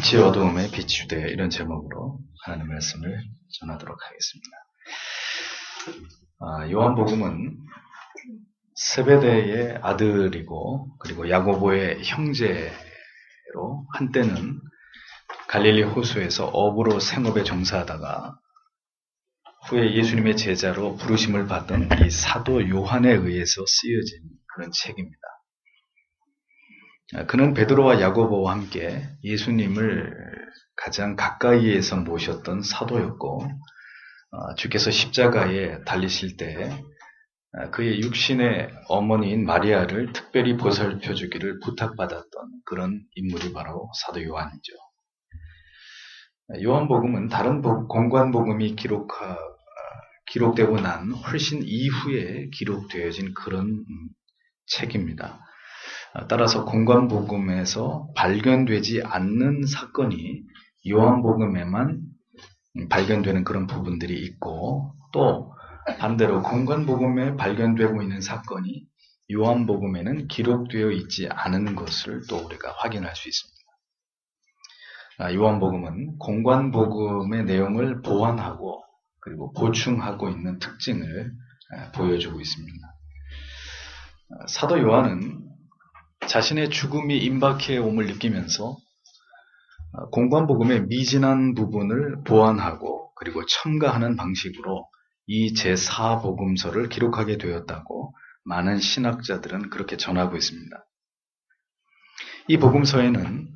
빛이 어두움에 빛이 주되, 이런 제목으로 하나님의 말씀을 전하도록 하겠습니다. 요한복음은 세베대의 아들이고 그리고 야고보의 형제로 한때는 갈릴리 호수에서 어부로 생업에 종사하다가 후에 예수님의 제자로 부르심을 받은 이 사도 요한에 의해서 쓰여진 그런 책입니다. 그는 베드로와 야고보와 함께 예수님을 가장 가까이에서 모셨던 사도였고, 주께서 십자가에 달리실 때 그의 육신의 어머니인 마리아를 특별히 보살펴 주기를 부탁받았던 그런 인물이 바로 사도 요한이죠. 요한복음은 다른 공관복음이 기록되고 난 훨씬 이후에 기록되어진 그런 책입니다. 따라서 공관복음에서 발견되지 않는 사건이 요한복음에만 발견되는 그런 부분들이 있고, 또 반대로 공관복음에 발견되고 있는 사건이 요한복음에는 기록되어 있지 않은 것을 또 우리가 확인할 수 있습니다. 요한복음은 공관복음의 내용을 보완하고 그리고 보충하고 있는 특징을 보여주고 있습니다. 사도 요한은 자신의 죽음이 임박해 옴을 느끼면서 공관복음의 미진한 부분을 보완하고 그리고 첨가하는 방식으로 이 제4복음서를 기록하게 되었다고 많은 신학자들은 그렇게 전하고 있습니다. 이 복음서에는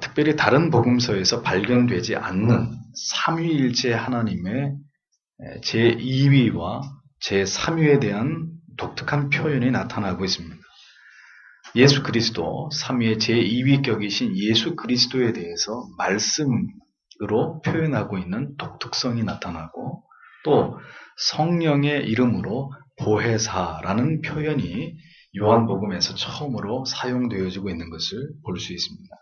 특별히 다른 복음서에서 발견되지 않는 삼위일체 하나님의 제2위와 제3위에 대한 독특한 표현이 나타나고 있습니다. 예수 그리스도, 삼위의 제2위격이신 예수 그리스도에 대해서 말씀으로 표현하고 있는 독특성이 나타나고, 또 성령의 이름으로 보혜사라는 표현이 요한복음에서 처음으로 사용되어지고 있는 것을 볼 수 있습니다.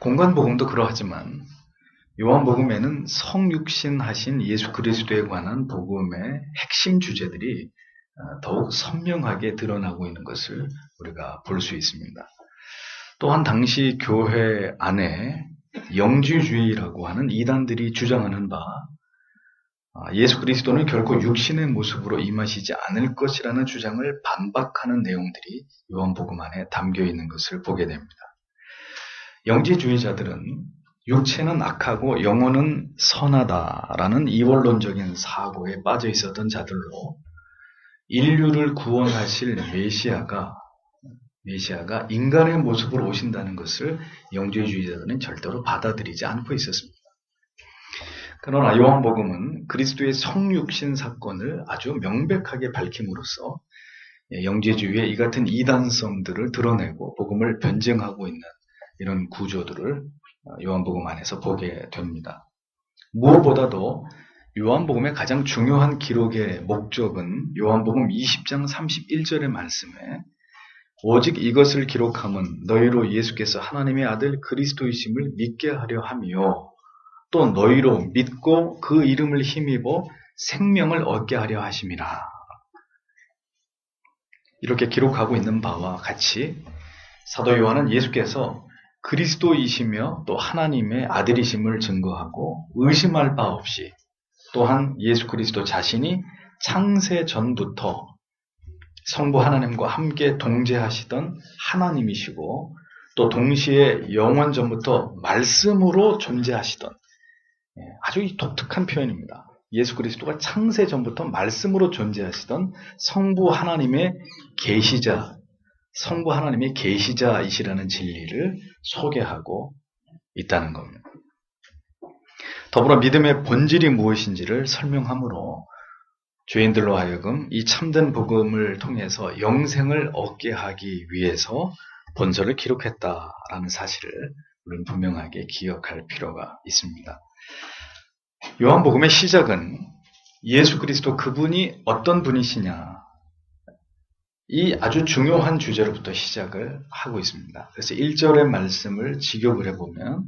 공관복음도 그러하지만 요한복음에는 성육신하신 예수 그리스도에 관한 복음의 핵심 주제들이 더욱 선명하게 드러나고 있는 것을 우리가 볼 수 있습니다. 또한 당시 교회 안에 영지주의라고 하는 이단들이 주장하는 바, 예수 그리스도는 결코 육신의 모습으로 임하시지 않을 것이라는 주장을 반박하는 내용들이 요한복음 안에 담겨 있는 것을 보게 됩니다. 영지주의자들은 육체는 악하고 영혼은 선하다라는 이원론적인 사고에 빠져 있었던 자들로, 인류를 구원하실 메시아가 인간의 모습으로 오신다는 것을 영지주의자들은 절대로 받아들이지 않고 있었습니다. 그러나 요한복음은 그리스도의 성육신 사건을 아주 명백하게 밝힘으로써 영지주의의 이 같은 이단성들을 드러내고 복음을 변증하고 있는 이런 구조들을 요한복음 안에서 보게 됩니다. 무엇보다도 요한복음의 가장 중요한 기록의 목적은 요한복음 20장 31절의 말씀에 오직 이것을 기록함은 너희로 예수께서 하나님의 아들 그리스도이심을 믿게 하려 하며 또 너희로 믿고 그 이름을 힘입어 생명을 얻게 하려 하심이라. 이렇게 기록하고 있는 바와 같이 사도 요한은 예수께서 그리스도이시며 또 하나님의 아들이심을 증거하고 의심할 바 없이, 또한 예수 그리스도 자신이 창세 전부터 성부 하나님과 함께 동재하시던 하나님이시고 또 동시에 영원 전부터 말씀으로 존재하시던, 아주 독특한 표현입니다. 예수 그리스도가 창세 전부터 말씀으로 존재하시던 성부 하나님의 계시자, 성부 하나님의 계시자이시라는 진리를 소개하고 있다는 겁니다. 더불어 믿음의 본질이 무엇인지를 설명함으로 죄인들로 하여금 이 참된 복음을 통해서 영생을 얻게 하기 위해서 본서를 기록했다라는 사실을 우리는 분명하게 기억할 필요가 있습니다. 요한복음의 시작은 예수 그리스도 그분이 어떤 분이시냐, 이 아주 중요한 주제로부터 시작을 하고 있습니다. 그래서 1절의 말씀을 직역을 해보면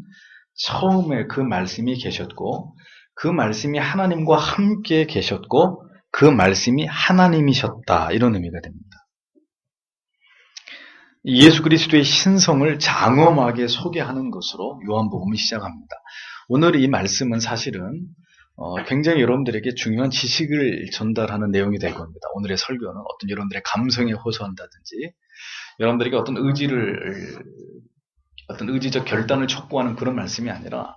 처음에 그 말씀이 계셨고 그 말씀이 하나님과 함께 계셨고 그 말씀이 하나님이셨다, 이런 의미가 됩니다. 예수 그리스도의 신성을 장엄하게 소개하는 것으로 요한복음이 시작합니다. 오늘 이 말씀은 사실은 굉장히 여러분들에게 중요한 지식을 전달하는 내용이 될 겁니다. 오늘의 설교는 어떤 여러분들의 감성에 호소한다든지 여러분들에게 어떤 의지적 결단을 촉구하는 그런 말씀이 아니라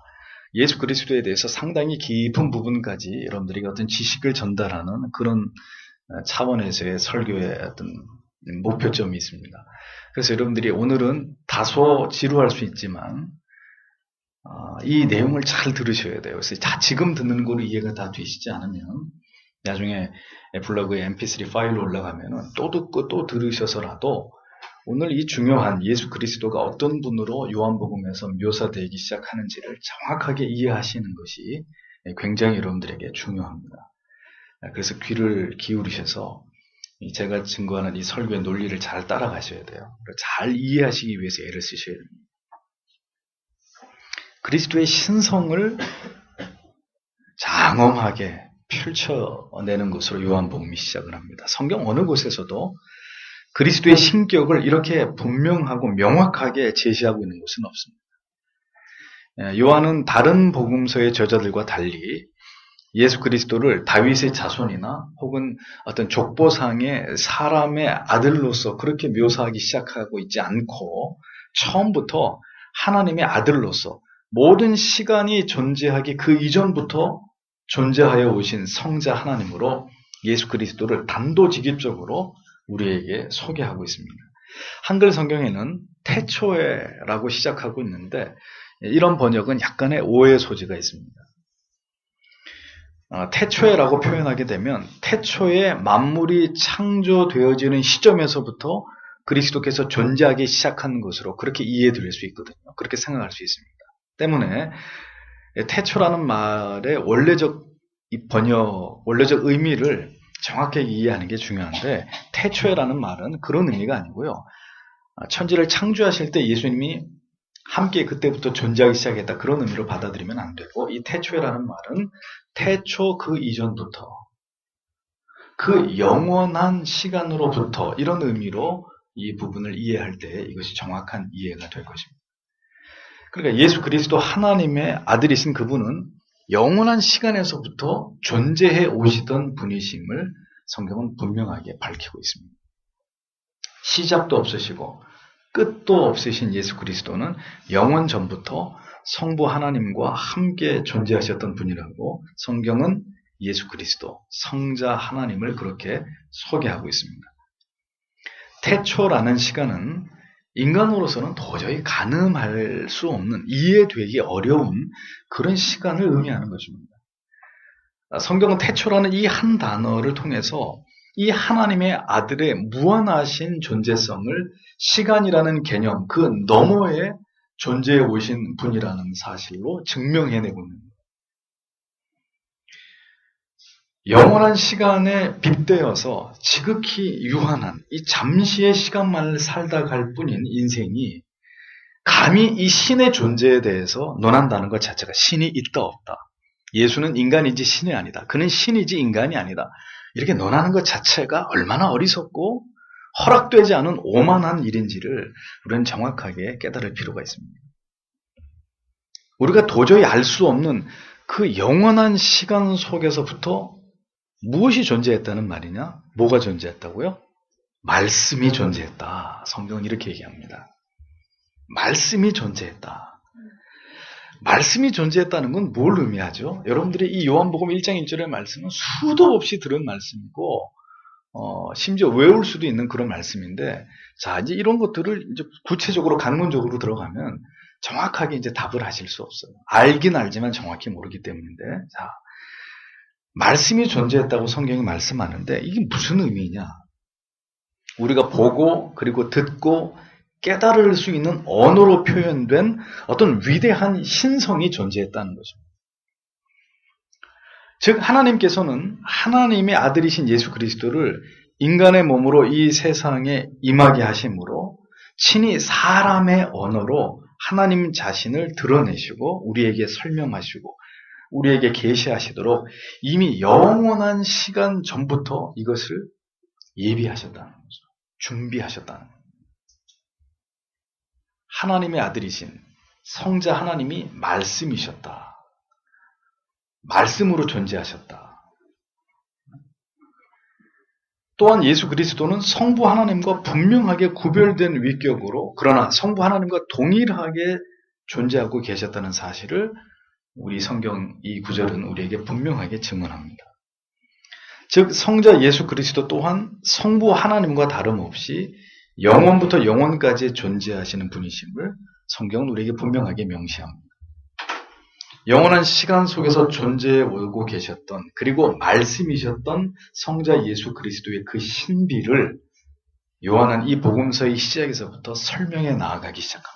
예수 그리스도에 대해서 상당히 깊은 부분까지 여러분들에게 어떤 지식을 전달하는 그런 차원에서의 설교의 어떤 목표점이 있습니다. 그래서 여러분들이 오늘은 다소 지루할 수 있지만 이 내용을 잘 들으셔야 돼요. 그래서 지금 듣는 거로 이해가 다 되시지 않으면 나중에 블로그에 mp3 파일로 올라가면 또 듣고 또 들으셔서라도 오늘 이 중요한 예수 그리스도가 어떤 분으로 요한복음에서 묘사되기 시작하는지를 정확하게 이해하시는 것이 굉장히 여러분들에게 중요합니다. 그래서 귀를 기울이셔서 제가 증거하는 이 설교의 논리를 잘 따라가셔야 돼요. 잘 이해하시기 위해서 애를 쓰셔야 됩니다. 그리스도의 신성을 장엄하게 펼쳐내는 것으로 요한복음이 시작을 합니다. 성경 어느 곳에서도 그리스도의 신격을 이렇게 분명하고 명확하게 제시하고 있는 곳은 없습니다. 요한은 다른 복음서의 저자들과 달리 예수 그리스도를 다윗의 자손이나 혹은 어떤 족보상의 사람의 아들로서 그렇게 묘사하기 시작하고 있지 않고 처음부터 하나님의 아들로서 모든 시간이 존재하기 그 이전부터 존재하여 오신 성자 하나님으로 예수 그리스도를 단도직입적으로 우리에게 소개하고 있습니다. 한글 성경에는 태초에라고 시작하고 있는데 이런 번역은 약간의 오해 소지가 있습니다. 태초에라고 표현하게 되면 태초에 만물이 창조되어지는 시점에서부터 그리스도께서 존재하기 시작한 것으로 그렇게 이해될 수 있거든요. 그렇게 생각할 수 있습니다. 때문에 태초라는 말의 원래적 의미를 정확하게 이해하는 게 중요한데 태초에라는 말은 그런 의미가 아니고요. 천지를 창조하실 때 예수님이 함께 그때부터 존재하기 시작했다. 그런 의미로 받아들이면 안 되고 이 태초에라는 말은 태초 그 이전부터 그 영원한 시간으로부터 이런 의미로 이 부분을 이해할 때 이것이 정확한 이해가 될 것입니다. 그러니까 예수 그리스도 하나님의 아들이신 그분은 영원한 시간에서부터 존재해 오시던 분이심을 성경은 분명하게 밝히고 있습니다. 시작도 없으시고 끝도 없으신 예수 그리스도는 영원 전부터 성부 하나님과 함께 존재하셨던 분이라고 성경은 예수 그리스도, 성자 하나님을 그렇게 소개하고 있습니다. 태초라는 시간은 인간으로서는 도저히 가늠할 수 없는, 이해되기 어려운 그런 시간을 의미하는 것입니다. 성경은 태초라는 이 한 단어를 통해서 이 하나님의 아들의 무한하신 존재성을 시간이라는 개념, 그 너머에 존재해 오신 분이라는 사실로 증명해내고 있는 거예요. 영원한 시간에 빗대어서 지극히 유한한 이 잠시의 시간만을 살다 갈 뿐인 인생이 감히 이 신의 존재에 대해서 논한다는 것 자체가 신이 있다 없다. 예수는 인간이지 신이 아니다. 그는 신이지 인간이 아니다. 이렇게 논하는 것 자체가 얼마나 어리석고 허락되지 않은 오만한 일인지를 우리는 정확하게 깨달을 필요가 있습니다. 우리가 도저히 알 수 없는 그 영원한 시간 속에서부터 무엇이 존재했다는 말이냐? 뭐가 존재했다고요? 말씀이 존재했다. 성경은 이렇게 얘기합니다. 말씀이 존재했다. 말씀이 존재했다는 건 뭘 의미하죠? 여러분들이 이 요한복음 1장 1절의 말씀은 수도 없이 들은 말씀이고 심지어 외울 수도 있는 그런 말씀인데, 자, 이제 이런 것들을 이제 구체적으로 강론적으로 들어가면 정확하게 이제 답을 하실 수 없어요. 알긴 알지만 정확히 모르기 때문인데, 자, 말씀이 존재했다고 성경이 말씀하는데 이게 무슨 의미냐? 우리가 보고 그리고 듣고 깨달을 수 있는 언어로 표현된 어떤 위대한 신성이 존재했다는 것입니다. 즉 하나님께서는 하나님의 아들이신 예수 그리스도를 인간의 몸으로 이 세상에 임하게 하심으로 친히 사람의 언어로 하나님 자신을 드러내시고 우리에게 설명하시고 우리에게 계시하시도록 이미 영원한 시간 전부터 이것을 예비하셨다는 거죠. 준비하셨다는 거죠. 하나님의 아들이신 성자 하나님이 말씀이셨다. 말씀으로 존재하셨다. 또한 예수 그리스도는 성부 하나님과 분명하게 구별된 위격으로 그러나 성부 하나님과 동일하게 존재하고 계셨다는 사실을 우리 성경 이 구절은 우리에게 분명하게 증언합니다. 즉 성자 예수 그리스도 또한 성부 하나님과 다름없이 영원부터 영원까지 존재하시는 분이심을 성경은 우리에게 분명하게 명시합니다. 영원한 시간 속에서 존재해 오고 계셨던 그리고 말씀이셨던 성자 예수 그리스도의 그 신비를 요한은 이 복음서의 시작에서부터 설명해 나아가기 시작합니다.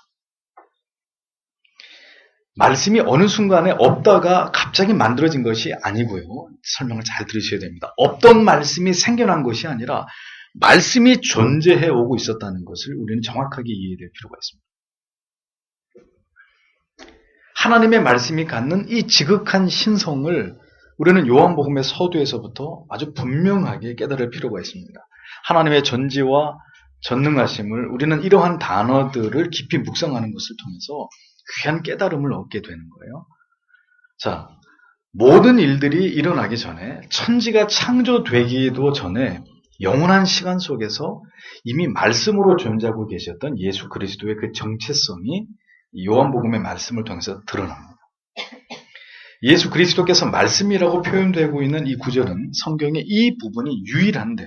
말씀이 어느 순간에 없다가 갑자기 만들어진 것이 아니고요. 설명을 잘 들으셔야 됩니다. 없던 말씀이 생겨난 것이 아니라 말씀이 존재해 오고 있었다는 것을 우리는 정확하게 이해될 필요가 있습니다. 하나님의 말씀이 갖는 이 지극한 신성을 우리는 요한복음의 서두에서부터 아주 분명하게 깨달을 필요가 있습니다. 하나님의 전지와 전능하심을 우리는 이러한 단어들을 깊이 묵상하는 것을 통해서 귀한 깨달음을 얻게 되는 거예요. 자, 모든 일들이 일어나기 전에 천지가 창조되기도 전에 영원한 시간 속에서 이미 말씀으로 존재하고 계셨던 예수 그리스도의 그 정체성이 요한복음의 말씀을 통해서 드러납니다. 예수 그리스도께서 말씀이라고 표현되고 있는 이 구절은 성경의 이 부분이 유일한데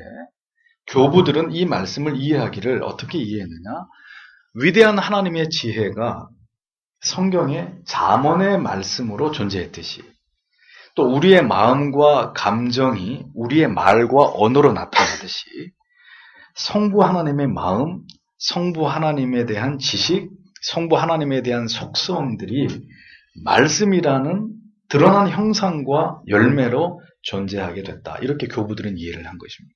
교부들은 이 말씀을 이해하기를 어떻게 이해했느냐? 위대한 하나님의 지혜가 성경의 잠언의 말씀으로 존재했듯이 또 우리의 마음과 감정이 우리의 말과 언어로 나타나듯이 성부 하나님의 마음, 성부 하나님에 대한 지식, 성부 하나님에 대한 속성들이 말씀이라는 드러난 형상과 열매로 존재하게 됐다. 이렇게 교부들은 이해를 한 것입니다.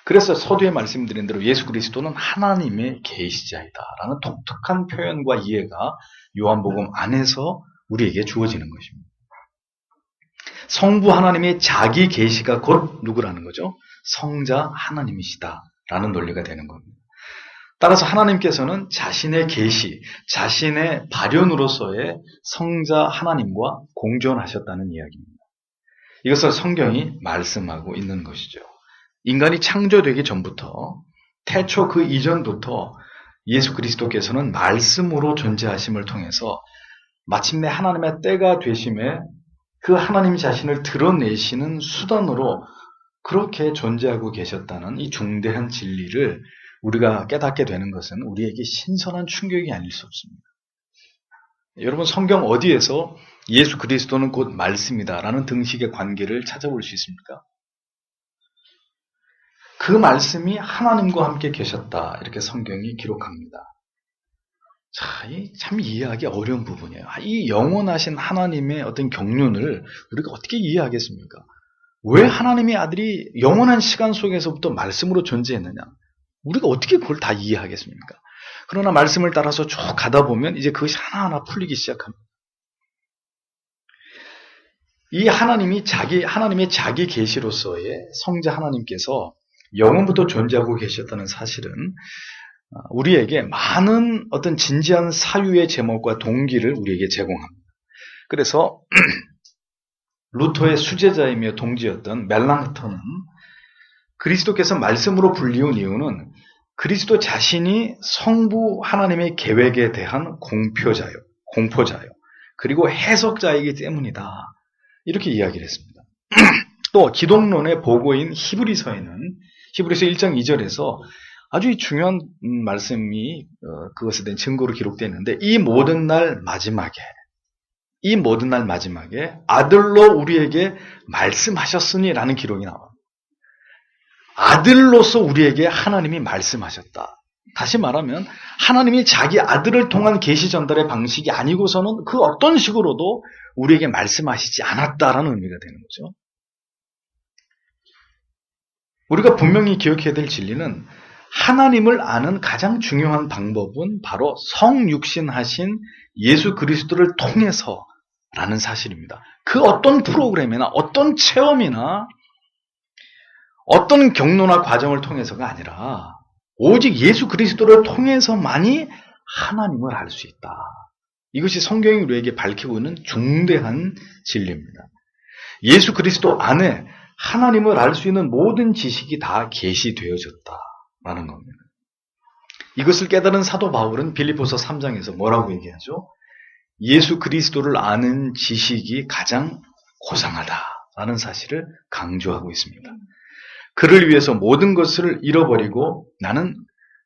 그래서 서두에 말씀드린 대로 예수 그리스도는 하나님의 계시자이다라는 독특한 표현과 이해가 요한복음 안에서 우리에게 주어지는 것입니다. 성부 하나님의 자기 계시가 곧 누구라는 거죠? 성자 하나님이시다라는 논리가 되는 겁니다. 따라서 하나님께서는 자신의 계시, 자신의 발현으로서의 성자 하나님과 공존하셨다는 이야기입니다. 이것을 성경이 말씀하고 있는 것이죠. 인간이 창조되기 전부터 태초 그 이전부터 예수 그리스도께서는 말씀으로 존재하심을 통해서 마침내 하나님의 때가 되심에 그 하나님 자신을 드러내시는 수단으로 그렇게 존재하고 계셨다는 이 중대한 진리를 우리가 깨닫게 되는 것은 우리에게 신선한 충격이 아닐 수 없습니다. 여러분 성경 어디에서 예수 그리스도는 곧 말씀이다라는 등식의 관계를 찾아볼 수 있습니까? 그 말씀이 하나님과 함께 계셨다 이렇게 성경이 기록합니다. 자, 참 이해하기 어려운 부분이에요. 이 영원하신 하나님의 어떤 경륜을 우리가 어떻게 이해하겠습니까? 왜 하나님의 아들이 영원한 시간 속에서부터 말씀으로 존재했느냐? 우리가 어떻게 그걸 다 이해하겠습니까? 그러나 말씀을 따라서 쭉 가다 보면 이제 그것이 하나하나 풀리기 시작합니다. 이 하나님의 자기 계시로서의 성자 하나님께서 영원부터 존재하고 계셨다는 사실은 우리에게 많은 어떤 진지한 사유의 제목과 동기를 우리에게 제공합니다. 그래서 루터의 수제자이며 동지였던 멜랑흐턴은 그리스도께서 말씀으로 불리운 이유는 그리스도 자신이 성부 하나님의 계획에 대한 공포자요. 그리고 해석자이기 때문이다. 이렇게 이야기를 했습니다. 또 기독론의 보고인 히브리서에는 히브리서 1장 2절에서 아주 중요한 말씀이 그것에 대한 증거로 기록되어 있는데 이 모든 날 마지막에 아들로 우리에게 말씀하셨으니 라는 기록이 나와요. 아들로서 우리에게 하나님이 말씀하셨다. 다시 말하면 하나님이 자기 아들을 통한 계시 전달의 방식이 아니고서는 그 어떤 식으로도 우리에게 말씀하시지 않았다라는 의미가 되는 거죠. 우리가 분명히 기억해야 될 진리는 하나님을 아는 가장 중요한 방법은 바로 성육신하신 예수 그리스도를 통해서라는 사실입니다. 그 어떤 프로그램이나 어떤 체험이나 어떤 경로나 과정을 통해서가 아니라 오직 예수 그리스도를 통해서만이 하나님을 알 수 있다. 이것이 성경이 우리에게 밝히고 있는 중대한 진리입니다. 예수 그리스도 안에 하나님을 알 수 있는 모든 지식이 다 계시되어졌다라는 겁니다. 이것을 깨달은 사도 바울은 빌립보서 3장에서 뭐라고 얘기하죠? 예수 그리스도를 아는 지식이 가장 고상하다라는 사실을 강조하고 있습니다. 그를 위해서 모든 것을 잃어버리고 나는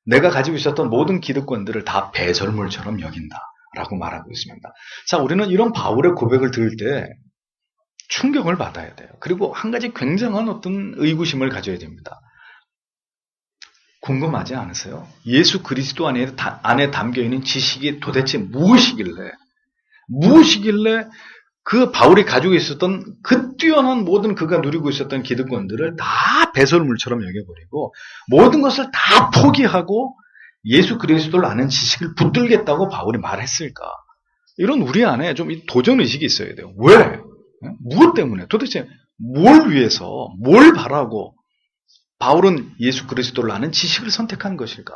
내가 가지고 있었던 모든 기득권들을 다 배설물처럼 여긴다라고 말하고 있습니다. 자, 우리는 이런 바울의 고백을 들을 때 충격을 받아야 돼요. 그리고 한 가지 굉장한 어떤 의구심을 가져야 됩니다. 궁금하지 않으세요? 예수 그리스도 안에 담겨있는 지식이 도대체 무엇이길래 그 바울이 가지고 있었던 그 뛰어난 모든 그가 누리고 있었던 기득권들을 다 배설물처럼 여겨버리고 모든 것을 다 포기하고 예수 그리스도를 아는 지식을 붙들겠다고 바울이 말했을까? 이런 우리 안에 좀 도전의식이 있어야 돼요. 왜? 무엇 때문에? 도대체 뭘 위해서, 뭘 바라고 바울은 예수 그리스도를 아는 지식을 선택한 것일까?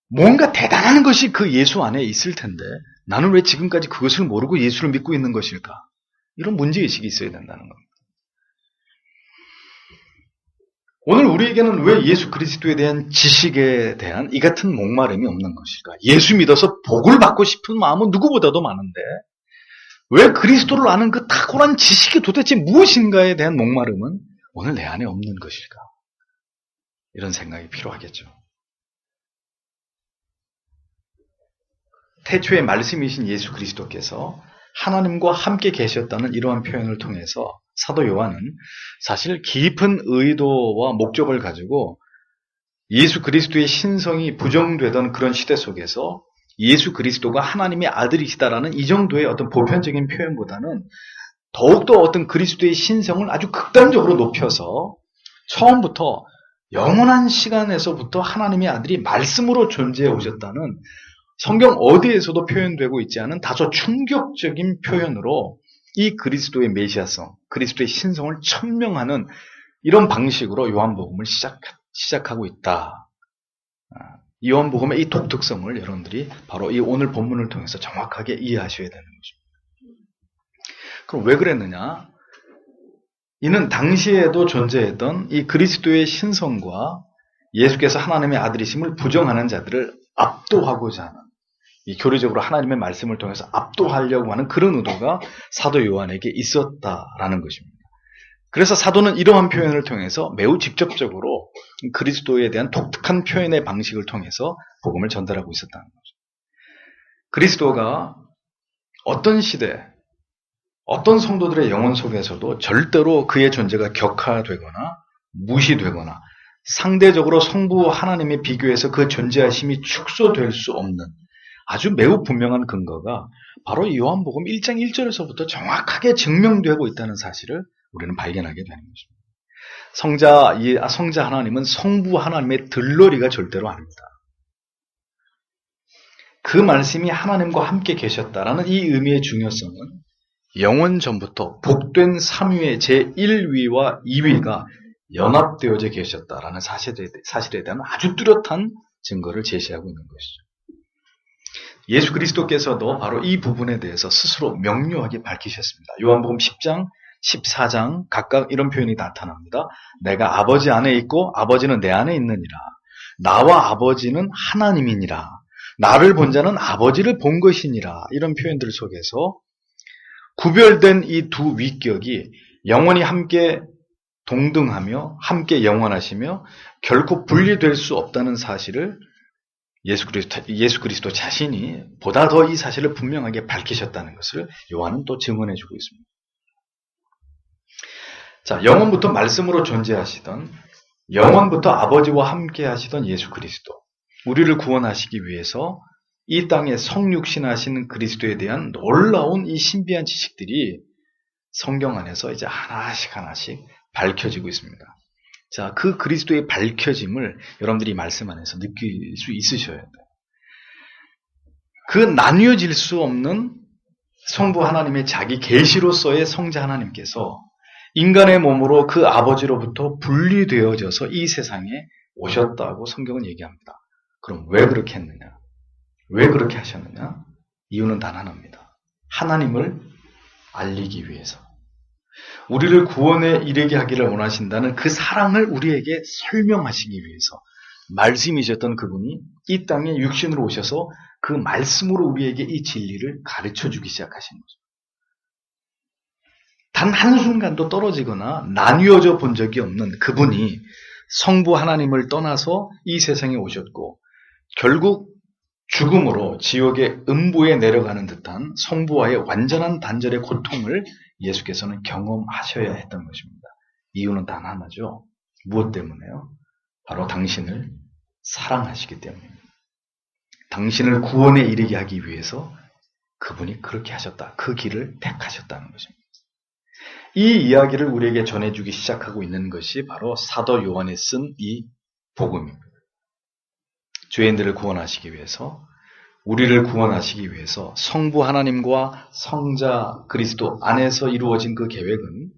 뭔가 대단한 것이 그 예수 안에 있을 텐데 나는 왜 지금까지 그것을 모르고 예수를 믿고 있는 것일까? 이런 문제의식이 있어야 된다는 겁니다. 오늘 우리에게는 왜 예수 그리스도에 대한 지식에 대한 이 같은 목마름이 없는 것일까? 예수 믿어서 복을 받고 싶은 마음은 누구보다도 많은데 왜 그리스도를 아는 그 탁월한 지식이 도대체 무엇인가에 대한 목마름은 오늘 내 안에 없는 것일까? 이런 생각이 필요하겠죠. 태초의 말씀이신 예수 그리스도께서 하나님과 함께 계셨다는 이러한 표현을 통해서 사도 요한은 사실 깊은 의도와 목적을 가지고 예수 그리스도의 신성이 부정되던 그런 시대 속에서 예수 그리스도가 하나님의 아들이시다라는 이 정도의 어떤 보편적인 표현보다는 더욱더 어떤 그리스도의 신성을 아주 극단적으로 높여서 처음부터 영원한 시간에서부터 하나님의 아들이 말씀으로 존재해 오셨다는 성경 어디에서도 표현되고 있지 않은 다소 충격적인 표현으로 이 그리스도의 메시아성, 그리스도의 신성을 천명하는 이런 방식으로 요한복음을 시작하고 있다. 요한복음의 이 독특성을 여러분들이 바로 이 오늘 본문을 통해서 정확하게 이해하셔야 되는 것입니다. 그럼 왜 그랬느냐? 이는 당시에도 존재했던 이 그리스도의 신성과 예수께서 하나님의 아들이심을 부정하는 자들을 압도하고자 하는 이 교리적으로 하나님의 말씀을 통해서 압도하려고 하는 그런 의도가 사도 요한에게 있었다라는 것입니다. 그래서 사도는 이러한 표현을 통해서 매우 직접적으로 그리스도에 대한 독특한 표현의 방식을 통해서 복음을 전달하고 있었다는 거죠. 그리스도가 어떤 시대, 어떤 성도들의 영혼 속에서도 절대로 그의 존재가 격하되거나 무시되거나 상대적으로 성부 하나님에 비교해서 그 존재하심이 축소될 수 없는 아주 매우 분명한 근거가 바로 요한복음 1장 1절에서부터 정확하게 증명되고 있다는 사실을 우리는 발견하게 되는 것입니다. 성자 하나님은 성부 하나님의 들러리가 절대로 아닙니다. 그 말씀이 하나님과 함께 계셨다라는 이 의미의 중요성은 영원 전부터 복된 삼위의 제1위와 2위가 연합되어져 계셨다라는 사실에 대한 아주 뚜렷한 증거를 제시하고 있는 것이죠. 예수 그리스도께서도 바로 이 부분에 대해서 스스로 명료하게 밝히셨습니다. 요한복음 10장, 14장 각각 이런 표현이 나타납니다. 내가 아버지 안에 있고 아버지는 내 안에 있느니라. 나와 아버지는 하나님이니라. 나를 본 자는 아버지를 본 것이니라. 이런 표현들 속에서 구별된 이 두 위격이 영원히 함께 동등하며 함께 영원하시며 결코 분리될 수 없다는 사실을 예수 그리스도 자신이 보다 더 이 사실을 분명하게 밝히셨다는 것을 요한은 또 증언해주고 있습니다. 자, 영원부터 말씀으로 존재하시던 영원부터 아버지와 함께 하시던 예수 그리스도, 우리를 구원하시기 위해서 이 땅에 성육신하신 그리스도에 대한 놀라운 이 신비한 지식들이 성경 안에서 이제 하나씩 밝혀지고 있습니다. 자, 그 그리스도의 밝혀짐을 여러분들이 말씀 안에서 느낄 수 있으셔야 돼요. 그 나뉘어질 수 없는 성부 하나님의 자기 계시로서의 성자 하나님께서 인간의 몸으로 그 아버지로부터 분리되어져서 이 세상에 오셨다고 성경은 얘기합니다. 그럼 왜 그렇게 했느냐? 왜 그렇게 하셨느냐? 이유는 단 하나입니다. 하나님을 알리기 위해서. 우리를 구원에 이르게 하기를 원하신다는 그 사랑을 우리에게 설명하시기 위해서 말씀이셨던 그분이 이 땅에 육신으로 오셔서 그 말씀으로 우리에게 이 진리를 가르쳐주기 시작하신 거죠. 단 한순간도 떨어지거나 나뉘어져 본 적이 없는 그분이 성부 하나님을 떠나서 이 세상에 오셨고 결국 죽음으로 지옥의 음부에 내려가는 듯한 성부와의 완전한 단절의 고통을 예수께서는 경험하셔야 했던 것입니다. 이유는 단 하나죠. 무엇 때문에요? 바로 당신을 사랑하시기 때문입니다. 당신을 구원에 이르게 하기 위해서 그분이 그렇게 하셨다. 그 길을 택하셨다는 것입니다. 이 이야기를 우리에게 전해주기 시작하고 있는 것이 바로 사도 요한이 쓴 이 복음입니다. 죄인들을 구원하시기 위해서, 우리를 구원하시기 위해서 성부 하나님과 성자 그리스도 안에서 이루어진 그 계획은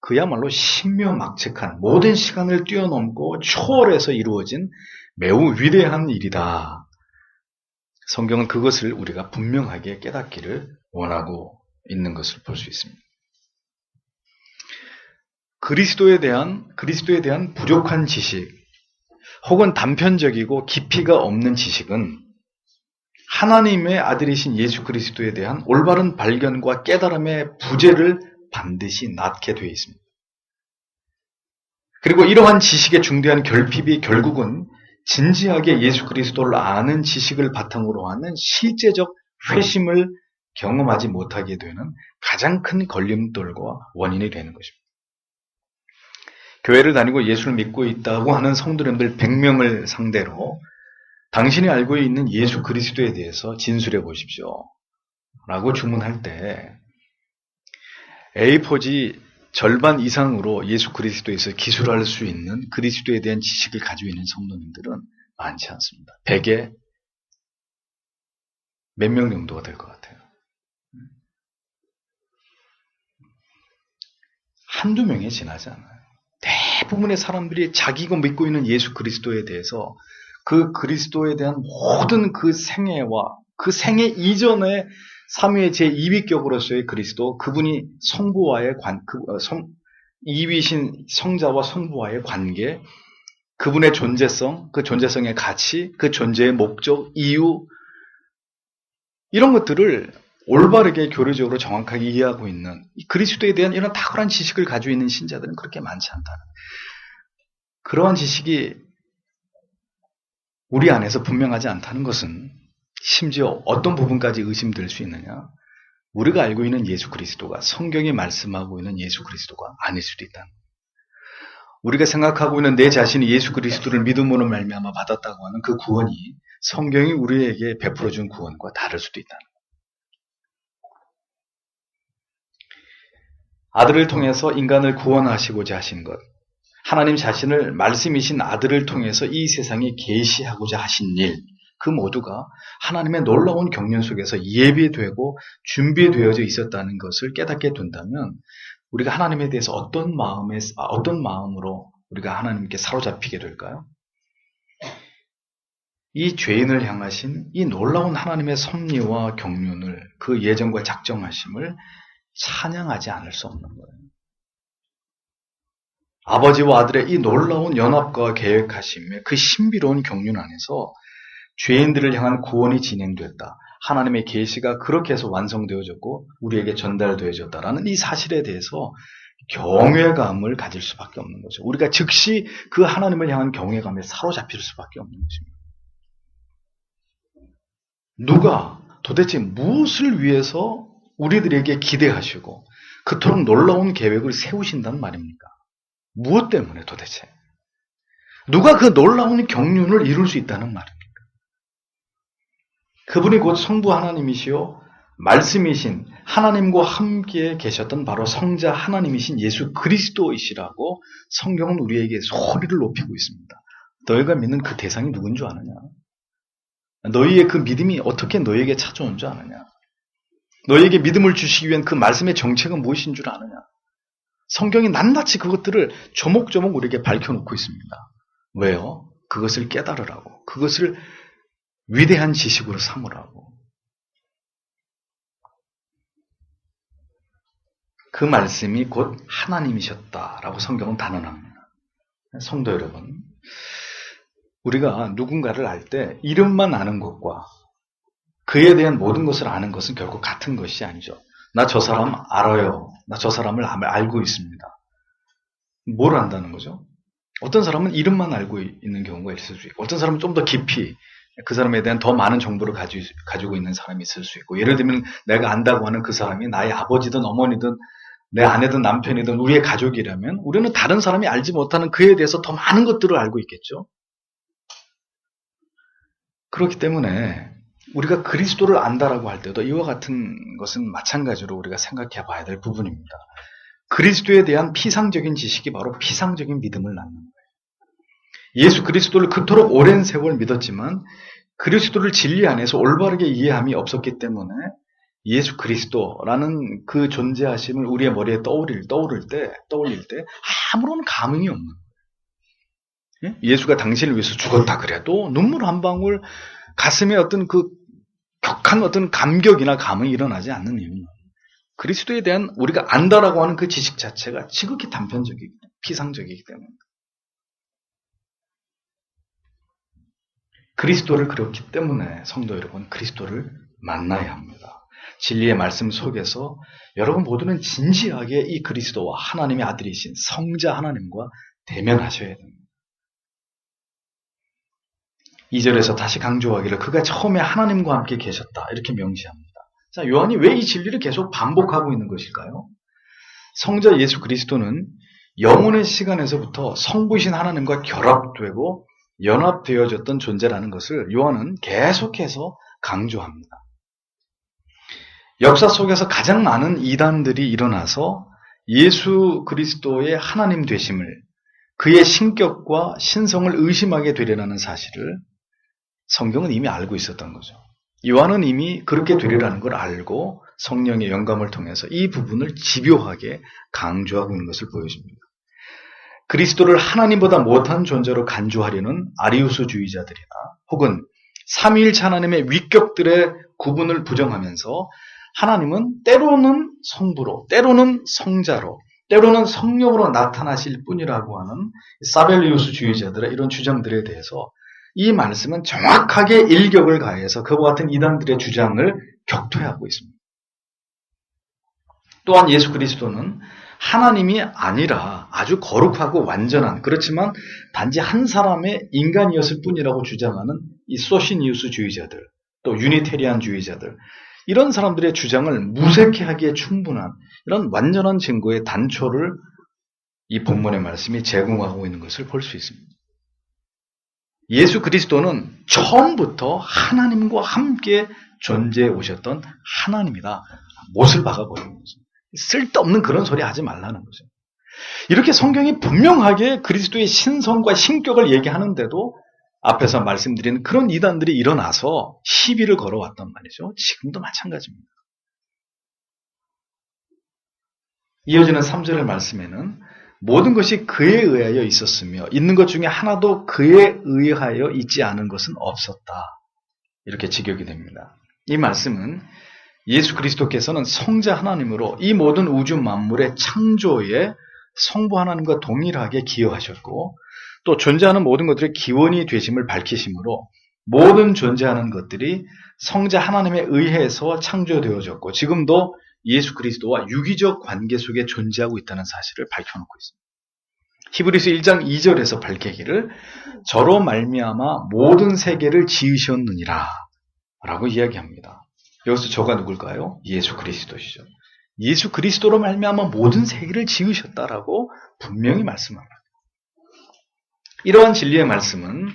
그야말로 신묘막측한 모든 시간을 뛰어넘고 초월해서 이루어진 매우 위대한 일이다. 성경은 그것을 우리가 분명하게 깨닫기를 원하고 있는 것을 볼 수 있습니다. 그리스도에 대한 부족한 지식 혹은 단편적이고 깊이가 없는 지식은 하나님의 아들이신 예수 그리스도에 대한 올바른 발견과 깨달음의 부재를 반드시 낳게 되어 있습니다. 그리고 이러한 지식의 중대한 결핍이 결국은 진지하게 예수 그리스도를 아는 지식을 바탕으로 하는 실제적 회심을 경험하지 못하게 되는 가장 큰 걸림돌과 원인이 되는 것입니다. 교회를 다니고 예수를 믿고 있다고 하는 성도님들 100명을 상대로 당신이 알고 있는 예수 그리스도에 대해서 진술해 보십시오. 라고 주문할 때 A4지 절반 이상으로 예수 그리스도에서 기술할 수 있는 그리스도에 대한 지식을 가지고 있는 성도님들은 많지 않습니다. 100에 몇 명 정도가 될 것 같아요. 한두 명에 지나지 않아요. 대부분의 사람들이 자기가 믿고 있는 예수 그리스도에 대해서 그 그리스도에 대한 모든 그 생애와 그 생애 이전의 삼위의 제2위격으로서의 그리스도, 그분이 성부와의 이위신 성자와 성부와의 관계, 그분의 존재성, 그 존재성의 가치, 그 존재의 목적, 이유, 이런 것들을 올바르게 교리적으로 정확하게 이해하고 있는 그리스도에 대한 이런 탁월한 지식을 가지고 있는 신자들은 그렇게 많지 않다. 그러한 지식이 우리 안에서 분명하지 않다는 것은 심지어 어떤 부분까지 의심될 수 있느냐? 우리가 알고 있는 예수 그리스도가 성경이 말씀하고 있는 예수 그리스도가 아닐 수도 있다. 우리가 생각하고 있는 내 자신이 예수 그리스도를 믿음으로 말미암아 받았다고 하는 그 구원이 성경이 우리에게 베풀어준 구원과 다를 수도 있다. 아들을 통해서 인간을 구원하시고자 하신 것, 하나님 자신을 말씀이신 아들을 통해서 이 세상에 계시하고자 하신 일, 그 모두가 하나님의 놀라운 경륜 속에서 예비되고 준비되어져 있었다는 것을 깨닫게 된다면 우리가 하나님에 대해서 어떤 마음으로 우리가 하나님께 사로잡히게 될까요? 이 죄인을 향하신 이 놀라운 하나님의 섭리와 경륜을, 그 예정과 작정하심을 찬양하지 않을 수 없는 거예요. 아버지와 아들의 이 놀라운 연합과 계획하심의 그 신비로운 경륜 안에서 죄인들을 향한 구원이 진행됐다. 하나님의 계시가 그렇게 해서 완성되어졌고 우리에게 전달되어졌다라는 이 사실에 대해서 경외감을 가질 수밖에 없는 거죠. 우리가 즉시 그 하나님을 향한 경외감에 사로잡힐 수밖에 없는 것입니다. 누가 도대체 무엇을 위해서 우리들에게 기대하시고 그토록 놀라운 계획을 세우신단 말입니까? 무엇 때문에 도대체? 누가 그 놀라운 경륜을 이룰 수 있다는 말입니까? 그분이 곧 성부 하나님이시요 말씀이신 하나님과 함께 계셨던 바로 성자 하나님이신 예수 그리스도이시라고 성경은 우리에게 소리를 높이고 있습니다. 너희가 믿는 그 대상이 누군 줄 아느냐? 너희의 그 믿음이 어떻게 너희에게 찾아온 줄 아느냐? 너희에게 믿음을 주시기 위한 그 말씀의 정체가 무엇인 줄 아느냐? 성경이 낱낱이 그것들을 조목조목 우리에게 밝혀놓고 있습니다. 왜요? 그것을 깨달으라고. 그것을 위대한 지식으로 삼으라고. 그 말씀이 곧 하나님이셨다라고 성경은 단언합니다. 성도 여러분, 우리가 누군가를 알 때 이름만 아는 것과 그에 대한 모든 것을 아는 것은 결국 같은 것이 아니죠. 나 저 사람 알아요. 나 저 사람을 알고 있습니다. 뭘 안다는 거죠? 어떤 사람은 이름만 알고 있는 경우가 있을 수 있고, 어떤 사람은 좀 더 깊이 그 사람에 대한 더 많은 정보를 가지고 있는 사람이 있을 수 있고, 예를 들면 내가 안다고 하는 그 사람이 나의 아버지든 어머니든 내 아내든 남편이든 우리의 가족이라면 우리는 다른 사람이 알지 못하는 그에 대해서 더 많은 것들을 알고 있겠죠. 그렇기 때문에 우리가 그리스도를 안다라고 할 때도 이와 같은 것은 마찬가지로 우리가 생각해 봐야 될 부분입니다. 그리스도에 대한 피상적인 지식이 바로 피상적인 믿음을 낳는 거예요. 예수 그리스도를 그토록 오랜 세월 믿었지만 그리스도를 진리 안에서 올바르게 이해함이 없었기 때문에 예수 그리스도라는 그 존재하심을 우리의 머리에 떠올릴 때 아무런 감흥이 없는 거예요. 예수가 당신을 위해서 죽었다 그래도 눈물 한 방울, 가슴에 어떤 그 격한 어떤 감격이나 감흥이 일어나지 않는 이유는 그리스도에 대한 우리가 안다라고 하는 그 지식 자체가 지극히 단편적이고 피상적이기 때문에. 그리스도를 그렇기 때문에 성도 여러분, 그리스도를 만나야 합니다. 진리의 말씀 속에서 여러분 모두는 진지하게 이 그리스도와 하나님의 아들이신 성자 하나님과 대면하셔야 됩니다. 2절에서 다시 강조하기를 그가 처음에 하나님과 함께 계셨다 이렇게 명시합니다. 자, 요한이 왜 이 진리를 계속 반복하고 있는 것일까요? 성자 예수 그리스도는 영원의 시간에서부터 성부이신 하나님과 결합되고 연합되어졌던 존재라는 것을 요한은 계속해서 강조합니다. 역사 속에서 가장 많은 이단들이 일어나서 예수 그리스도의 하나님 되심을, 그의 신격과 신성을 의심하게 되려는 사실을 성경은 이미 알고 있었던 거죠. 요한은 이미 그렇게 되리라는 걸 알고 성령의 영감을 통해서 이 부분을 집요하게 강조하고 있는 것을 보여줍니다. 그리스도를 하나님보다 못한 존재로 간주하려는 아리우스주의자들이나 혹은 삼위일체 하나님의 위격들의 구분을 부정하면서 하나님은 때로는 성부로, 때로는 성자로, 때로는 성령으로 나타나실 뿐이라고 하는 사벨리우스주의자들의 이런 주장들에 대해서 이 말씀은 정확하게 일격을 가해서 그와 같은 이단들의 주장을 격퇴하고 있습니다. 또한 예수 그리스도는 하나님이 아니라 아주 거룩하고 완전한, 그렇지만 단지 한 사람의 인간이었을 뿐이라고 주장하는 이 소시니우스주의자들, 또 유니테리안주의자들, 이런 사람들의 주장을 무색해 하기에 충분한 이런 완전한 증거의 단초를 이 본문의 말씀이 제공하고 있는 것을 볼 수 있습니다. 예수 그리스도는 처음부터 하나님과 함께 존재해 오셨던 하나님이다. 못을 박아버리는 거죠. 쓸데없는 그런 소리 하지 말라는 거죠. 이렇게 성경이 분명하게 그리스도의 신성과 신격을 얘기하는데도 앞에서 말씀드린 그런 이단들이 일어나서 시비를 걸어왔단 말이죠. 지금도 마찬가지입니다. 이어지는 3절의 말씀에는 모든 것이 그에 의하여 있었으며 있는 것 중에 하나도 그에 의하여 있지 않은 것은 없었다. 이렇게 직역이 됩니다. 이 말씀은 예수 그리스도께서는 성자 하나님으로 이 모든 우주 만물의 창조에 성부 하나님과 동일하게 기여하셨고 또 존재하는 모든 것들의 기원이 되심을 밝히심으로 모든 존재하는 것들이 성자 하나님에 의해서 창조되어졌고 지금도 예수 그리스도와 유기적 관계 속에 존재하고 있다는 사실을 밝혀놓고 있습니다. 히브리서 1장 2절에서 밝히기를 저로 말미암아 모든 세계를 지으셨느니라 라고 이야기합니다. 여기서 저가 누굴까요? 예수 그리스도시죠. 예수 그리스도로 말미암아 모든 세계를 지으셨다라고 분명히 말씀합니다. 이러한 진리의 말씀은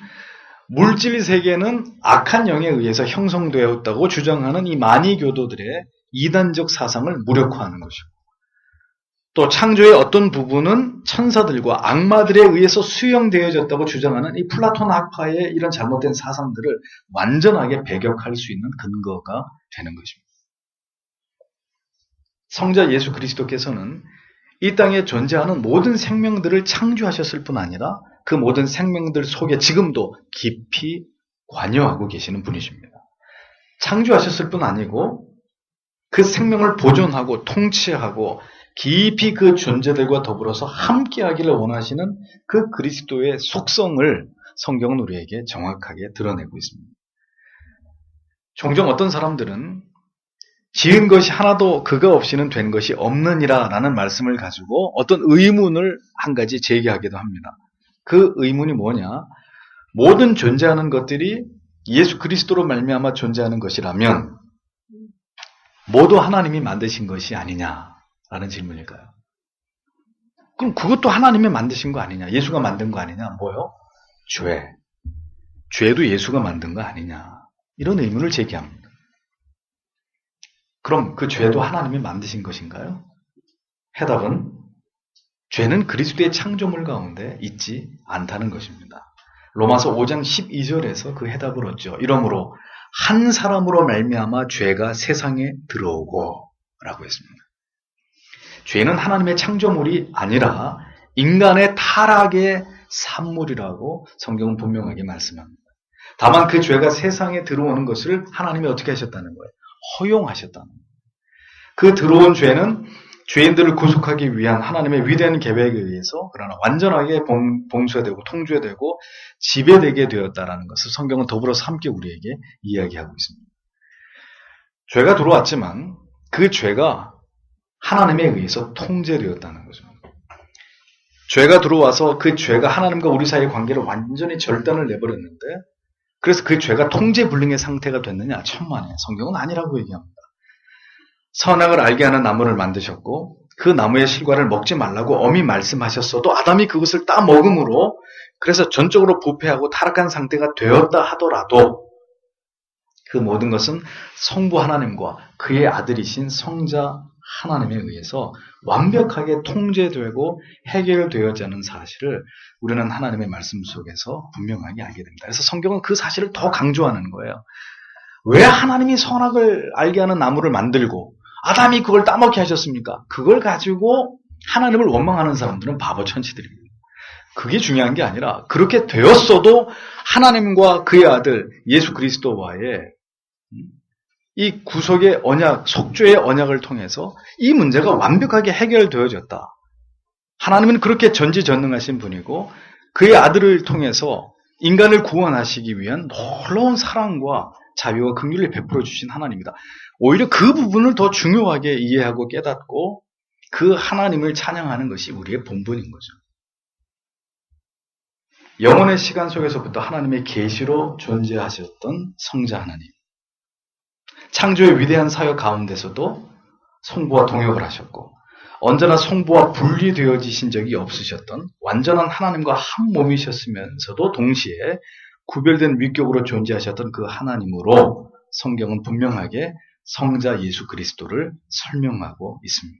물질 세계는 악한 영에 의해서 형성되었다고 주장하는 이 마니교도들의 이단적 사상을 무력화하는 것이고 또 창조의 어떤 부분은 천사들과 악마들에 의해서 수용되어졌다고 주장하는 이 플라톤 학파의 이런 잘못된 사상들을 완전하게 배격할 수 있는 근거가 되는 것입니다. 성자 예수 그리스도께서는 이 땅에 존재하는 모든 생명들을 창조하셨을 뿐 아니라 그 모든 생명들 속에 지금도 깊이 관여하고 계시는 분이십니다. 창조하셨을 뿐 아니고 그 생명을 보존하고 통치하고 깊이 그 존재들과 더불어서 함께하기를 원하시는 그 그리스도의 속성을 성경은 우리에게 정확하게 드러내고 있습니다. 종종 어떤 사람들은 지은 것이 하나도 그가 없이는 된 것이 없느니라 라는 말씀을 가지고 어떤 의문을 한 가지 제기하기도 합니다. 그 의문이 뭐냐? 모든 존재하는 것들이 예수 그리스도로 말미암아 존재하는 것이라면 모두 하나님이 만드신 것이 아니냐라는 질문일까요? 그럼 그것도 하나님이 만드신 거 아니냐? 예수가 만든 거 아니냐? 뭐요? 죄. 죄도 예수가 만든 거 아니냐? 이런 의문을 제기합니다. 그럼 그 죄도 하나님이 만드신 것인가요? 해답은 죄는 그리스도의 창조물 가운데 있지 않다는 것입니다. 로마서 5장 12절에서 그 해답을 얻죠. 이러므로 한 사람으로 말미암아 죄가 세상에 들어오고 라고 했습니다. 죄는 하나님의 창조물이 아니라 인간의 타락의 산물이라고 성경은 분명하게 말씀합니다. 다만 그 죄가 세상에 들어오는 것을 하나님이 어떻게 하셨다는 거예요? 허용하셨다는 거예요. 그 들어온 죄는 죄인들을 구속하기 위한 하나님의 위대한 계획에 의해서 그러나 완전하게 봉쇄되고 통제되고 지배되게 되었다는 것을 성경은 더불어서 함께 우리에게 이야기하고 있습니다. 죄가 들어왔지만 그 죄가 하나님에 의해서 통제되었다는 거죠. 죄가 들어와서 그 죄가 하나님과 우리 사이의 관계를 완전히 절단을 내버렸는데 그래서 그 죄가 통제불능의 상태가 됐느냐? 천만에. 성경은 아니라고 얘기합니다. 선악을 알게 하는 나무를 만드셨고 그 나무의 실과를 먹지 말라고 엄히 말씀하셨어도 아담이 그것을 따 먹음으로 그래서 전적으로 부패하고 타락한 상태가 되었다 하더라도 그 모든 것은 성부 하나님과 그의 아들이신 성자 하나님에 의해서 완벽하게 통제되고 해결되었다는 사실을 우리는 하나님의 말씀 속에서 분명하게 알게 됩니다. 그래서 성경은 그 사실을 더 강조하는 거예요. 왜 하나님이 선악을 알게 하는 나무를 만들고 아담이 그걸 따먹게 하셨습니까? 그걸 가지고 하나님을 원망하는 사람들은 바보 천치들입니다. 그게 중요한 게 아니라 그렇게 되었어도 하나님과 그의 아들 예수 그리스도와의 이 구속의 언약, 속죄의 언약을 통해서 이 문제가 완벽하게 해결되어졌다. 하나님은 그렇게 전지전능하신 분이고 그의 아들을 통해서 인간을 구원하시기 위한 놀라운 사랑과 자비와 긍휼을 베풀어 주신 하나님이다. 오히려 그 부분을 더 중요하게 이해하고 깨닫고 그 하나님을 찬양하는 것이 우리의 본분인 거죠. 영원의 시간 속에서부터 하나님의 계시로 존재하셨던 성자 하나님. 창조의 위대한 사역 가운데서도 성부와 동역을 하셨고 언제나 성부와 분리되어지신 적이 없으셨던 완전한 하나님과 한 몸이셨으면서도 동시에 구별된 위격으로 존재하셨던 그 하나님으로 성경은 분명하게 성자 예수 그리스도를 설명하고 있습니다.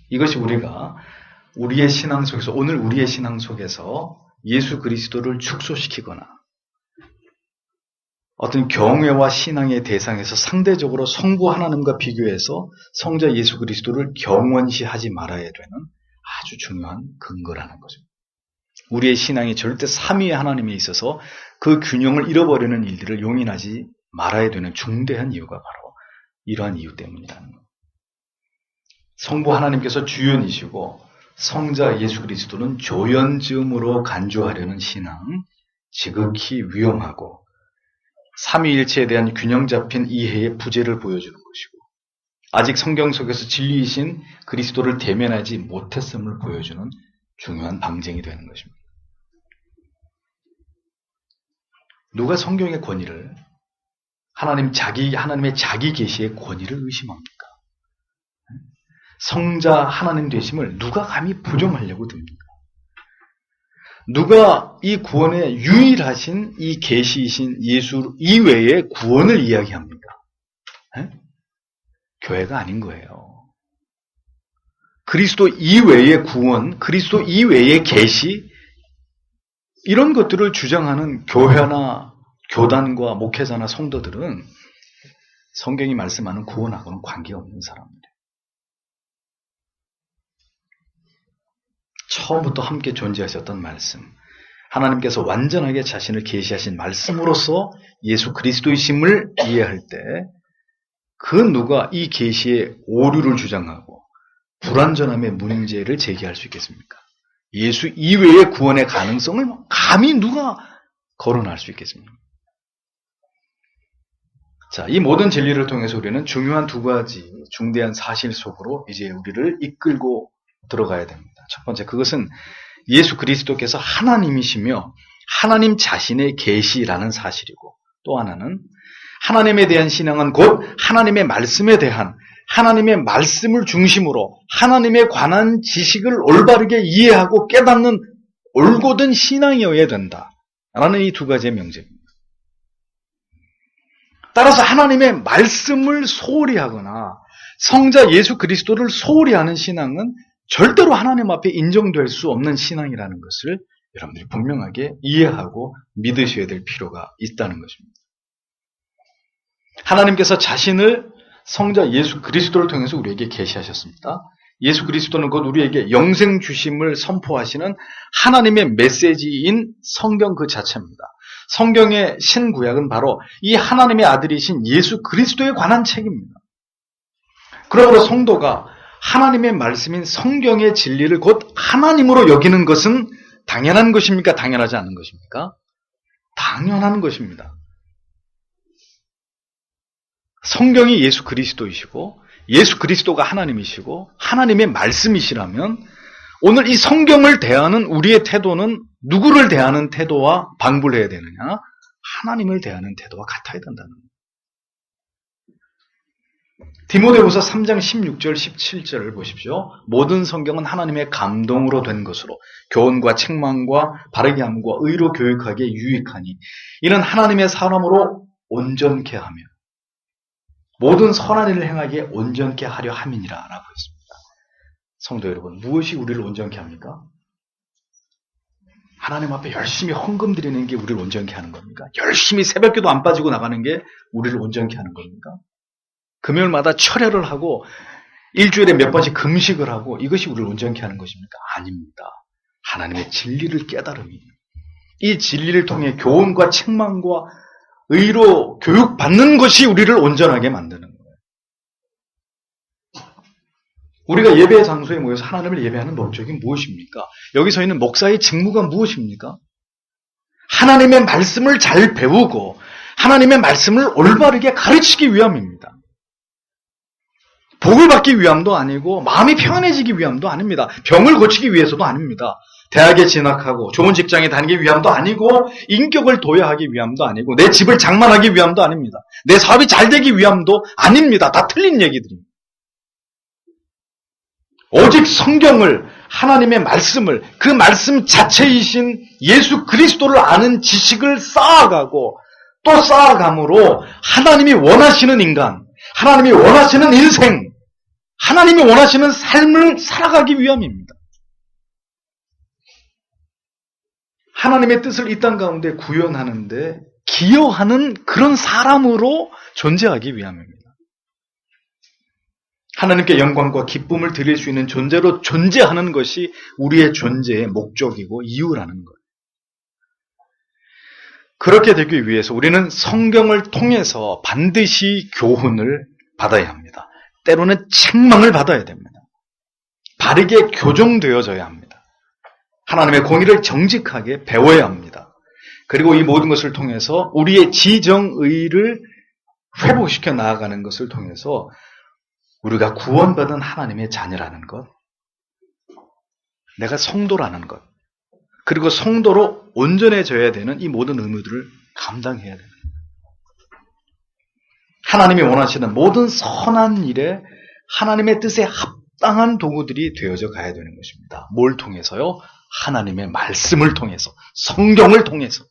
이것이 우리가 우리의 신앙 속에서 오늘 우리의 신앙 속에서 예수 그리스도를 축소시키거나 어떤 경외와 신앙의 대상에서 상대적으로 성부 하나님과 비교해서 성자 예수 그리스도를 경원시하지 말아야 되는 아주 중요한 근거라는 거죠. 우리의 신앙이 절대 삼위의 하나님에 있어서 그 균형을 잃어버리는 일들을 용인하지 말아야 되는 중대한 이유가 바로 이러한 이유 때문이라는 거예요. 성부 하나님께서 주연이시고 성자 예수 그리스도는 조연즈음으로 간주하려는 신앙, 지극히 위험하고 삼위일체에 대한 균형 잡힌 이해의 부재를 보여주는 것이고 아직 성경 속에서 진리이신 그리스도를 대면하지 못했음을 보여주는 중요한 방증이 되는 것입니다. 누가 성경의 권위를 하나님의 자기 계시의 권위를 의심합니까? 성자 하나님 되심을 누가 감히 부정하려고 듭니까? 누가 이 구원의 유일하신 이 계시이신 예수 이외의 구원을 이야기합니까? 에? 교회가 아닌 거예요. 그리스도 이외의 구원, 그리스도 이외의 계시 이런 것들을 주장하는 교회나 교단과 목회자나 성도들은 성경이 말씀하는 구원하고는 관계없는 사람들이에요. 처음부터 함께 존재하셨던 말씀, 하나님께서 완전하게 자신을 계시하신 말씀으로서 예수 그리스도이심을 이해할 때 그 누가 이 계시의 오류를 주장하고 불완전함의 문제를 제기할 수 있겠습니까? 예수 이외의 구원의 가능성을 감히 누가 거론할 수 있겠습니까? 자, 이 모든 진리를 통해서 우리는 중요한 두 가지 중대한 사실 속으로 이제 우리를 이끌고 들어가야 됩니다. 첫 번째, 그것은 예수 그리스도께서 하나님이시며 하나님 자신의 계시라는 사실이고, 또 하나는 하나님에 대한 신앙은 곧 하나님의 말씀에 대한 하나님의 말씀을 중심으로 하나님에 관한 지식을 올바르게 이해하고 깨닫는 올곧은 신앙이어야 된다라는 이 두 가지의 명제입니다. 따라서 하나님의 말씀을 소홀히 하거나 성자 예수 그리스도를 소홀히 하는 신앙은 절대로 하나님 앞에 인정될 수 없는 신앙이라는 것을 여러분들이 분명하게 이해하고 믿으셔야 될 필요가 있다는 것입니다. 하나님께서 자신을 성자 예수 그리스도를 통해서 우리에게 계시하셨습니다. 예수 그리스도는 곧 우리에게 영생 주심을 선포하시는 하나님의 메시지인 성경 그 자체입니다. 성경의 신구약은 바로 이 하나님의 아들이신 예수 그리스도에 관한 책입니다. 그러므로 성도가 하나님의 말씀인 성경의 진리를 곧 하나님으로 여기는 것은 당연한 것입니까? 당연하지 않은 것입니까? 당연한 것입니다. 성경이 예수 그리스도이시고 예수 그리스도가 하나님이시고 하나님의 말씀이시라면 오늘 이 성경을 대하는 우리의 태도는 누구를 대하는 태도와 방불해야 되느냐? 하나님을 대하는 태도와 같아야 된다는 거예요. 디모데후서 3장 16절 17절을 보십시오. 모든 성경은 하나님의 감동으로 된 것으로 교훈과 책망과 바르게 함과 의로 교육하기에 유익하니 이는 하나님의 사람으로 온전케 하며 모든 선한 일을 행하기에 온전케 하려 함이니라 라고 했습니다. 성도 여러분, 무엇이 우리를 온전케 합니까? 하나님 앞에 열심히 헌금 드리는 게 우리를 온전케 하는 겁니까? 열심히 새벽기도 안 빠지고 나가는 게 우리를 온전케 하는 겁니까? 금요일마다 철야를 하고 일주일에 몇 번씩 금식을 하고 이것이 우리를 온전케 하는 것입니까? 아닙니다. 하나님의 진리를 깨달음이 이 진리를 통해 교훈과 책망과 의로 교육받는 것이 우리를 온전하게 만드는 거예요. 우리가 예배 장소에 모여서 하나님을 예배하는 목적이 무엇입니까? 여기서 있는 목사의 직무가 무엇입니까? 하나님의 말씀을 잘 배우고 하나님의 말씀을 올바르게 가르치기 위함입니다. 복을 받기 위함도 아니고 마음이 평안해지기 위함도 아닙니다. 병을 고치기 위해서도 아닙니다. 대학에 진학하고 좋은 직장에 다니기 위함도 아니고 인격을 도야하기 위함도 아니고 내 집을 장만하기 위함도 아닙니다. 내 사업이 잘 되기 위함도 아닙니다. 다 틀린 얘기들입니다. 오직 성경을 하나님의 말씀을 그 말씀 자체이신 예수 그리스도를 아는 지식을 쌓아가고 또 쌓아감으로 하나님이 원하시는 인간, 하나님이 원하시는 인생, 하나님이 원하시는 삶을 살아가기 위함입니다. 하나님의 뜻을 이 땅 가운데 구현하는데 기여하는 그런 사람으로 존재하기 위함입니다. 하나님께 영광과 기쁨을 드릴 수 있는 존재로 존재하는 것이 우리의 존재의 목적이고 이유라는 거예요. 그렇게 되기 위해서 우리는 성경을 통해서 반드시 교훈을 받아야 합니다. 때로는 책망을 받아야 됩니다. 바르게 교정되어져야 합니다. 하나님의 공의를 정직하게 배워야 합니다. 그리고 이 모든 것을 통해서 우리의 지정의를 회복시켜 나아가는 것을 통해서 우리가 구원받은 하나님의 자녀라는 것, 내가 성도라는 것, 그리고 성도로 온전해져야 되는 이 모든 의무들을 감당해야 됩니다. 하나님이 원하시는 모든 선한 일에 하나님의 뜻에 합당한 도구들이 되어져 가야 되는 것입니다. 뭘 통해서요? 하나님의 말씀을 통해서, 성경을 통해서.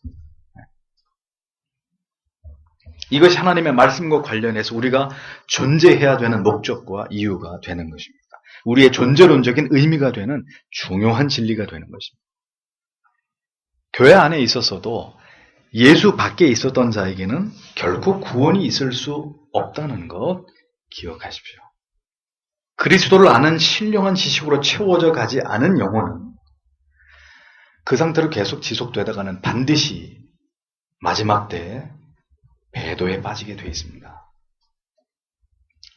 이것이 하나님의 말씀과 관련해서 우리가 존재해야 되는 목적과 이유가 되는 것입니다. 우리의 존재론적인 의미가 되는 중요한 진리가 되는 것입니다. 교회 안에 있었어도 예수 밖에 있었던 자에게는 결코 구원이 있을 수 없다는 것 기억하십시오. 그리스도를 아는 신령한 지식으로 채워져 가지 않은 영혼은 그 상태로 계속 지속되다가는 반드시 마지막 때에 배도에 빠지게 되어 있습니다.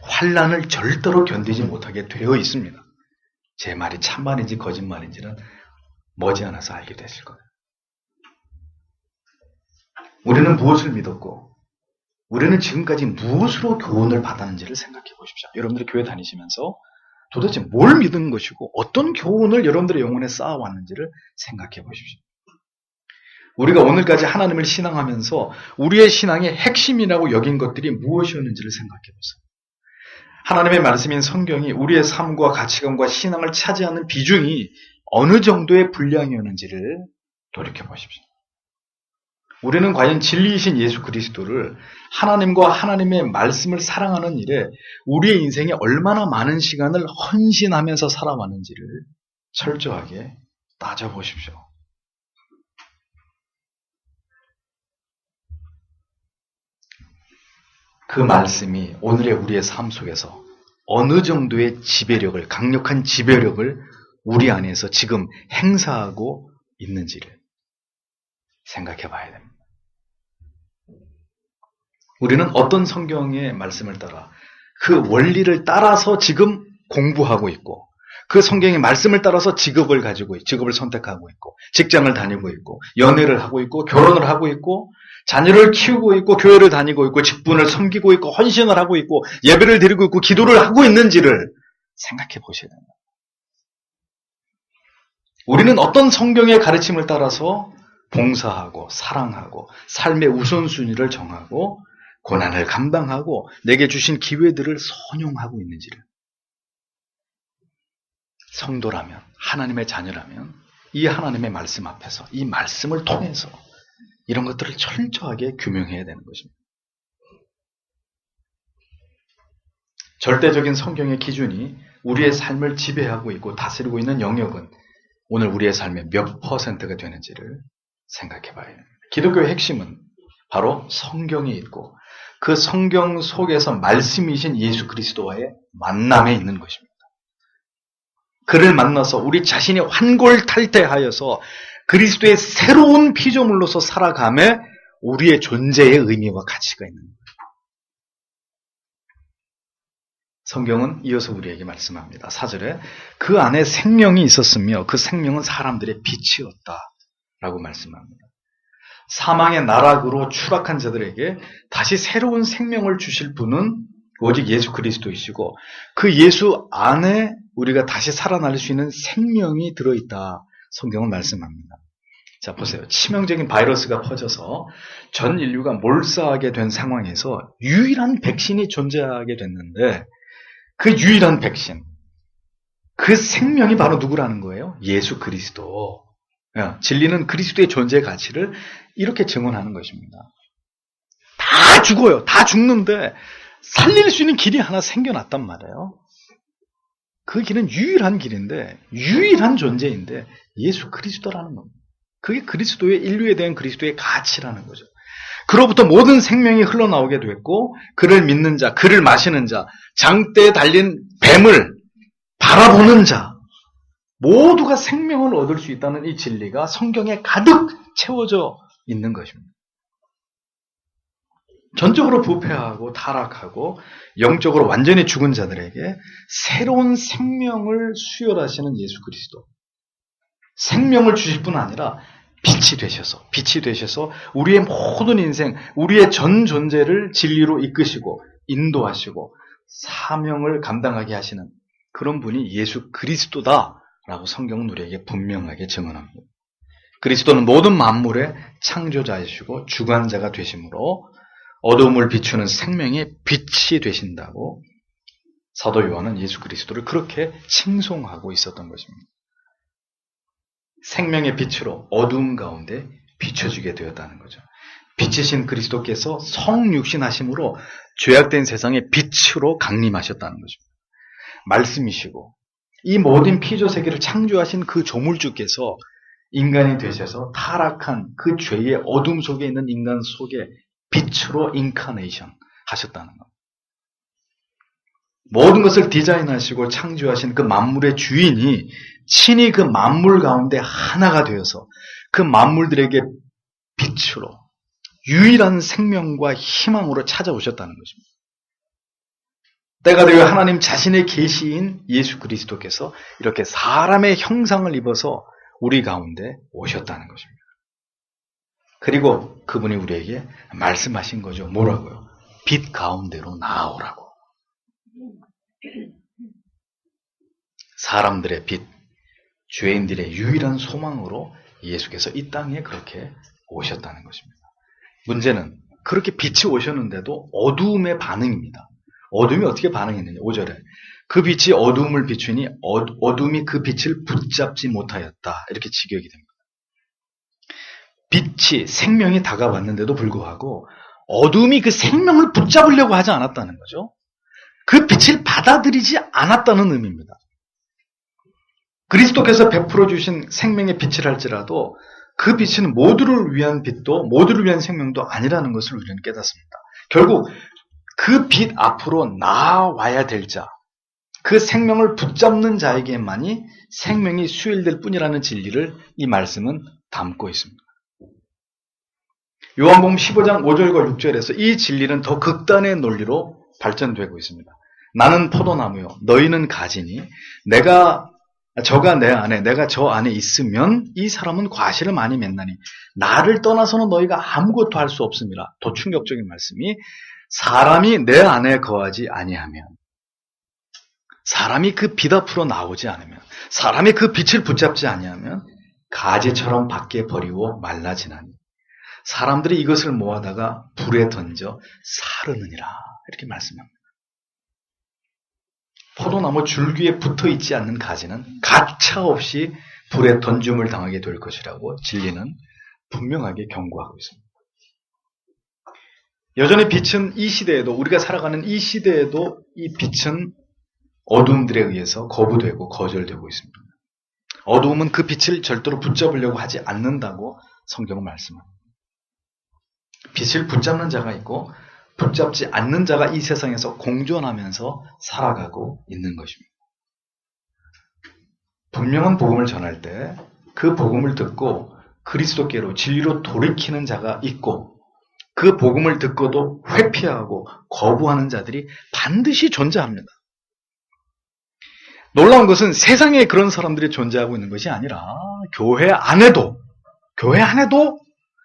환난을 절대로 견디지 못하게 되어 있습니다. 제 말이 참말인지 거짓말인지는 머지않아서 알게 되실 거예요. 우리는 무엇을 믿었고 우리는 지금까지 무엇으로 교훈을 받았는지를 생각해 보십시오. 여러분들이 교회 다니시면서 도대체 뭘 믿은 것이고 어떤 교훈을 여러분들의 영혼에 쌓아왔는지를 생각해 보십시오. 우리가 오늘까지 하나님을 신앙하면서 우리의 신앙의 핵심이라고 여긴 것들이 무엇이었는지를 생각해 보세요. 하나님의 말씀인 성경이 우리의 삶과 가치관과 신앙을 차지하는 비중이 어느 정도의 분량이었는지를 돌이켜 보십시오. 우리는 과연 진리이신 예수 그리스도를 하나님과 하나님의 말씀을 사랑하는 일에 우리의 인생에 얼마나 많은 시간을 헌신하면서 살아왔는지를 철저하게 따져보십시오. 그 말씀이 오늘의 우리의 삶 속에서 어느 정도의 지배력을, 강력한 지배력을 우리 안에서 지금 행사하고 있는지를 생각해 봐야 됩니다. 우리는 어떤 성경의 말씀을 따라 그 원리를 따라서 지금 공부하고 있고 그 성경의 말씀을 따라서 직업을 선택하고 있고 직장을 다니고 있고 연애를 하고 있고 결혼을 하고 있고 자녀를 키우고 있고 교회를 다니고 있고 직분을 섬기고 있고 헌신을 하고 있고 예배를 드리고 있고 기도를 하고 있는지를 생각해 보셔야 됩니다. 우리는 어떤 성경의 가르침을 따라서 봉사하고 사랑하고 삶의 우선순위를 정하고 고난을 감당하고 내게 주신 기회들을 선용하고 있는지를 성도라면 하나님의 자녀라면 이 하나님의 말씀 앞에서 이 말씀을 통해서 이런 것들을 철저하게 규명해야 되는 것입니다. 절대적인 성경의 기준이 우리의 삶을 지배하고 있고 다스리고 있는 영역은 오늘 우리의 삶의 몇 퍼센트가 되는지를 생각해 봐야 합니다. 기독교의 핵심은 바로 성경이 있고 그 성경 속에서 말씀이신 예수 그리스도와의 만남에 있는 것입니다. 그를 만나서 우리 자신이 환골탈태하여서 그리스도의 새로운 피조물로서 살아감에 우리의 존재의 의미와 가치가 있는 거예요. 성경은 이어서 우리에게 말씀합니다. 4절에 그 안에 생명이 있었으며 그 생명은 사람들의 빛이었다라고 말씀합니다. 사망의 나락으로 추락한 자들에게 다시 새로운 생명을 주실 분은 오직 예수 그리스도이시고 그 예수 안에 우리가 다시 살아날 수 있는 생명이 들어있다. 성경은 말씀합니다. 자, 보세요. 치명적인 바이러스가 퍼져서 전 인류가 몰사하게 된 상황에서 유일한 백신이 존재하게 됐는데 그 유일한 백신, 그 생명이 바로 누구라는 거예요? 예수 그리스도. 진리는 그리스도의 존재의 가치를 이렇게 증언하는 것입니다. 다 죽어요. 다 죽는데 살릴 수 있는 길이 하나 생겨났단 말이에요. 그 길은 유일한 길인데 유일한 존재인데 예수 그리스도라는 겁니다. 그게 그리스도의 인류에 대한 그리스도의 가치라는 거죠. 그로부터 모든 생명이 흘러나오게 됐고 그를 믿는 자, 그를 마시는 자, 장대에 달린 뱀을 바라보는 자 모두가 생명을 얻을 수 있다는 이 진리가 성경에 가득 채워져 있는 것입니다. 전적으로 부패하고 타락하고 영적으로 완전히 죽은 자들에게 새로운 생명을 수혈하시는 예수 그리스도. 생명을 주실 뿐 아니라 빛이 되셔서 우리의 모든 인생, 우리의 전 존재를 진리로 이끄시고 인도하시고 사명을 감당하게 하시는 그런 분이 예수 그리스도다라고 성경은 우리에게 분명하게 증언합니다. 그리스도는 모든 만물의 창조자이시고 주관자가 되심으로 어두움을 비추는 생명의 빛이 되신다고 사도 요한은 예수 그리스도를 그렇게 칭송하고 있었던 것입니다. 생명의 빛으로 어두움 가운데 비춰지게 되었다는 거죠. 빛이신 그리스도께서 성육신하심으로 죄악된 세상의 빛으로 강림하셨다는 것입니다. 말씀이시고 이 모든 피조 세계를 창조하신 그 조물주께서 인간이 되셔서 타락한 그 죄의 어둠 속에 있는 인간 속에 빛으로 인카네이션 하셨다는 것. 모든 것을 디자인하시고 창조하신 그 만물의 주인이 친히 그 만물 가운데 하나가 되어서 그 만물들에게 빛으로 유일한 생명과 희망으로 찾아오셨다는 것입니다. 때가 되어 하나님 자신의 계시인 예수 그리스도께서 이렇게 사람의 형상을 입어서 우리 가운데 오셨다는 것입니다. 그리고 그분이 우리에게 말씀하신 거죠. 뭐라고요? 빛 가운데로 나아오라고. 사람들의 빛, 죄인들의 유일한 소망으로 예수께서 이 땅에 그렇게 오셨다는 것입니다. 문제는 그렇게 빛이 오셨는데도 어두움의 반응입니다. 어둠이 어떻게 반응했느냐. 5절에 그 빛이 어두움을 비추니 어둠이 그 빛을 붙잡지 못하였다. 이렇게 직역이 됩니다. 빛이 생명이 다가왔는데도 불구하고 어둠이 그 생명을 붙잡으려고 하지 않았다는 거죠. 그 빛을 받아들이지 않았다는 의미입니다. 그리스도께서 베풀어 주신 생명의 빛을 할지라도 그 빛은 모두를 위한 빛도 모두를 위한 생명도 아니라는 것을 우리는 깨닫습니다. 결국 그 빛 앞으로 나와야 될 자, 그 생명을 붙잡는 자에게만이 생명이 수일될 뿐이라는 진리를 이 말씀은 담고 있습니다. 요한복음 15장 5절과 6절에서 이 진리는 더 극단의 논리로 발전되고 있습니다. 나는 포도나무요, 너희는 가지니 저가 내 안에, 내가 저 안에 있으면 이 사람은 과실을 많이 맺나니 나를 떠나서는 너희가 아무것도 할 수 없습니다. 더 충격적인 말씀이 사람이 내 안에 거하지 아니하면, 사람이 그 빛 앞으로 나오지 않으면, 사람이 그 빛을 붙잡지 아니하면 가지처럼 밖에 버리고 말라지나니 사람들이 이것을 모아다가 불에 던져 사르느니라. 이렇게 말씀합니다. 포도나무 줄기에 붙어있지 않는 가지는 가차없이 불에 던짐을 당하게 될 것이라고 진리는 분명하게 경고하고 있습니다. 여전히 빛은 이 시대에도, 우리가 살아가는 이 시대에도 이 빛은 어두움들에 의해서 거부되고 거절되고 있습니다. 어두움은 그 빛을 절대로 붙잡으려고 하지 않는다고 성경은 말씀합니다. 빛을 붙잡는 자가 있고 붙잡지 않는 자가 이 세상에서 공존하면서 살아가고 있는 것입니다. 분명한 복음을 전할 때 그 복음을 듣고 그리스도께로 진리로 돌이키는 자가 있고 그 복음을 듣고도 회피하고 거부하는 자들이 반드시 존재합니다. 놀라운 것은 세상에 그런 사람들이 존재하고 있는 것이 아니라 교회 안에도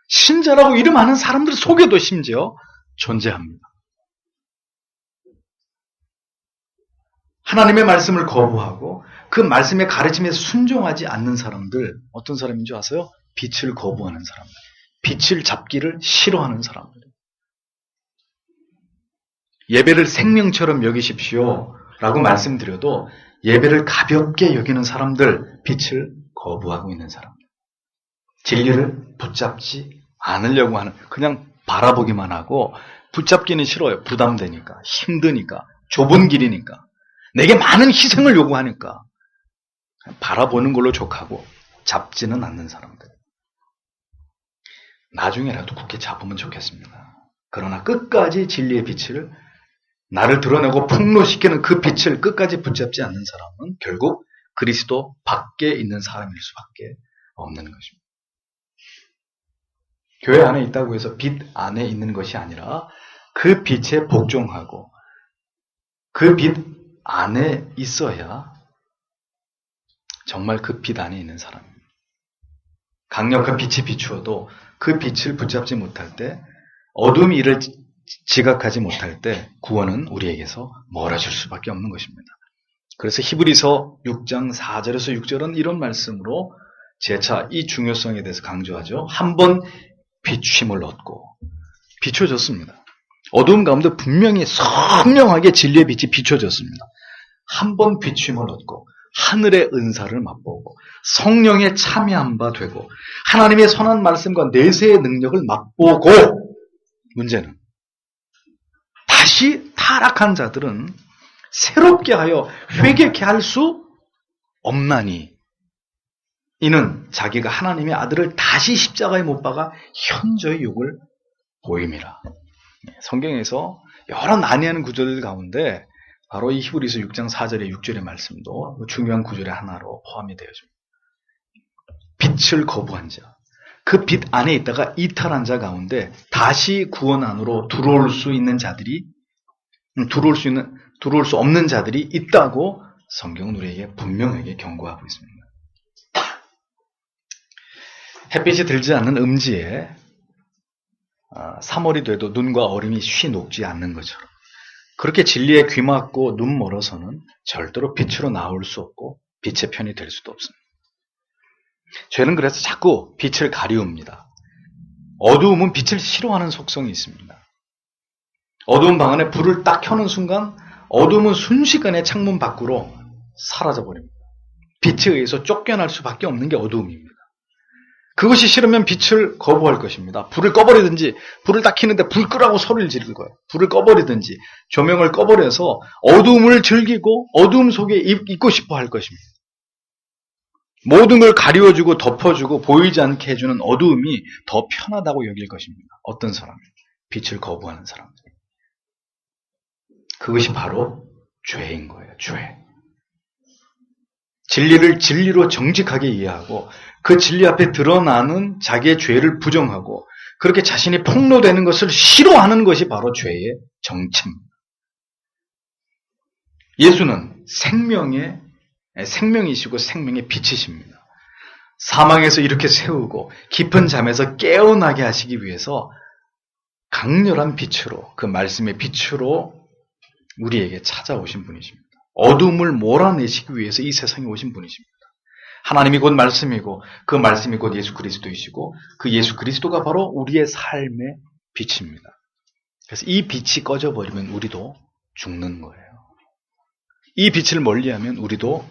신자라고 이름하는 사람들 속에도 심지어 존재합니다. 하나님의 말씀을 거부하고 그 말씀의 가르침에 순종하지 않는 사람들, 어떤 사람인 줄 아세요? 빛을 거부하는 사람들, 빛을 잡기를 싫어하는 사람들. 예배를 생명처럼 여기십시오 라고 말씀드려도 예배를 가볍게 여기는 사람들, 빛을 거부하고 있는 사람들, 진리를 붙잡지 않으려고 하는, 그냥 바라보기만 하고 붙잡기는 싫어요. 부담되니까, 힘드니까, 좁은 길이니까, 내게 많은 희생을 요구하니까 바라보는 걸로 족하고 잡지는 않는 사람들. 나중에라도 굳게 잡으면 좋겠습니다. 그러나 끝까지 진리의 빛을, 나를 드러내고 폭로시키는 그 빛을 끝까지 붙잡지 않는 사람은 결국 그리스도 밖에 있는 사람일 수밖에 없는 것입니다. 교회 안에 있다고 해서 빛 안에 있는 것이 아니라 그 빛에 복종하고 그 빛 안에 있어야 정말 그 빛 안에 있는 사람입니다. 강력한 빛이 비추어도 그 빛을 붙잡지 못할 때, 어둠이 이를 지각하지 못할 때 구원은 우리에게서 멀어질 수밖에 없는 것입니다. 그래서 히브리서 6장 4절에서 6절은 이런 말씀으로 재차 이 중요성에 대해서 강조하죠. 한번 비추심을 얻고, 비춰졌습니다. 어두움 가운데 분명히 선명하게 진리의 빛이 비춰졌습니다. 한번 비추심을 얻고 하늘의 은사를 맛보고 성령에 참여한 바 되고 하나님의 선한 말씀과 내세의 능력을 맛보고, 문제는 다시 타락한 자들은 새롭게 하여 회개케 할 수 없나니 이는 자기가 하나님의 아들을 다시 십자가에 못 박아 현저히 욕을 보임이라. 성경에서 여러 난해한 구절들 가운데 바로 이 히브리서 6장 4절에 6절의 말씀도 중요한 구절의 하나로 포함이 되어집니다. 빛을 거부한 자, 그 빛 안에 있다가 이탈한 자 가운데 다시 구원 안으로 들어올 수 있는 자들이 들어올 수 없는 자들이 있다고 성경은 우리에게 분명하게 경고하고 있습니다. 햇빛이 들지 않는 음지에 3월이 돼도 눈과 얼음이 쉬 녹지 않는 것처럼 그렇게 진리에 귀 막고 눈 멀어서는 절대로 빛으로 나올 수 없고 빛의 편이 될 수도 없습니다. 죄는 그래서 자꾸 빛을 가리웁니다. 어두움은 빛을 싫어하는 속성이 있습니다. 어두운 방 안에 불을 딱 켜는 순간 어두움은 순식간에 창문 밖으로 사라져버립니다. 빛에 의해서 쫓겨날 수밖에 없는 게 어두움입니다. 그것이 싫으면 빛을 거부할 것입니다. 불을 꺼버리든지, 불을 딱 켜는데 불 끄라고 소리를 지를 거예요. 불을 꺼버리든지 조명을 꺼버려서 어두움을 즐기고 어두움 속에 있고 싶어 할 것입니다. 모든 걸 가리워주고 덮어주고 보이지 않게 해주는 어두움이 더 편하다고 여길 것입니다. 어떤 사람이? 빛을 거부하는 사람들. 그것이 바로 죄인 거예요. 죄. 진리를 진리로 정직하게 이해하고 그 진리 앞에 드러나는 자기의 죄를 부정하고 그렇게 자신이 폭로되는 것을 싫어하는 것이 바로 죄의 정체입니다. 예수는 생명이시고 생명의 빛이십니다. 사망에서 이렇게 세우고 깊은 잠에서 깨어나게 하시기 위해서 강렬한 빛으로 그 말씀의 빛으로 우리에게 찾아오신 분이십니다. 어둠을 몰아내시기 위해서 이 세상에 오신 분이십니다. 하나님이 곧 말씀이고 그 말씀이 곧 예수 그리스도이시고 그 예수 그리스도가 바로 우리의 삶의 빛입니다. 그래서 이 빛이 꺼져버리면 우리도 죽는 거예요. 이 빛을 멀리하면 우리도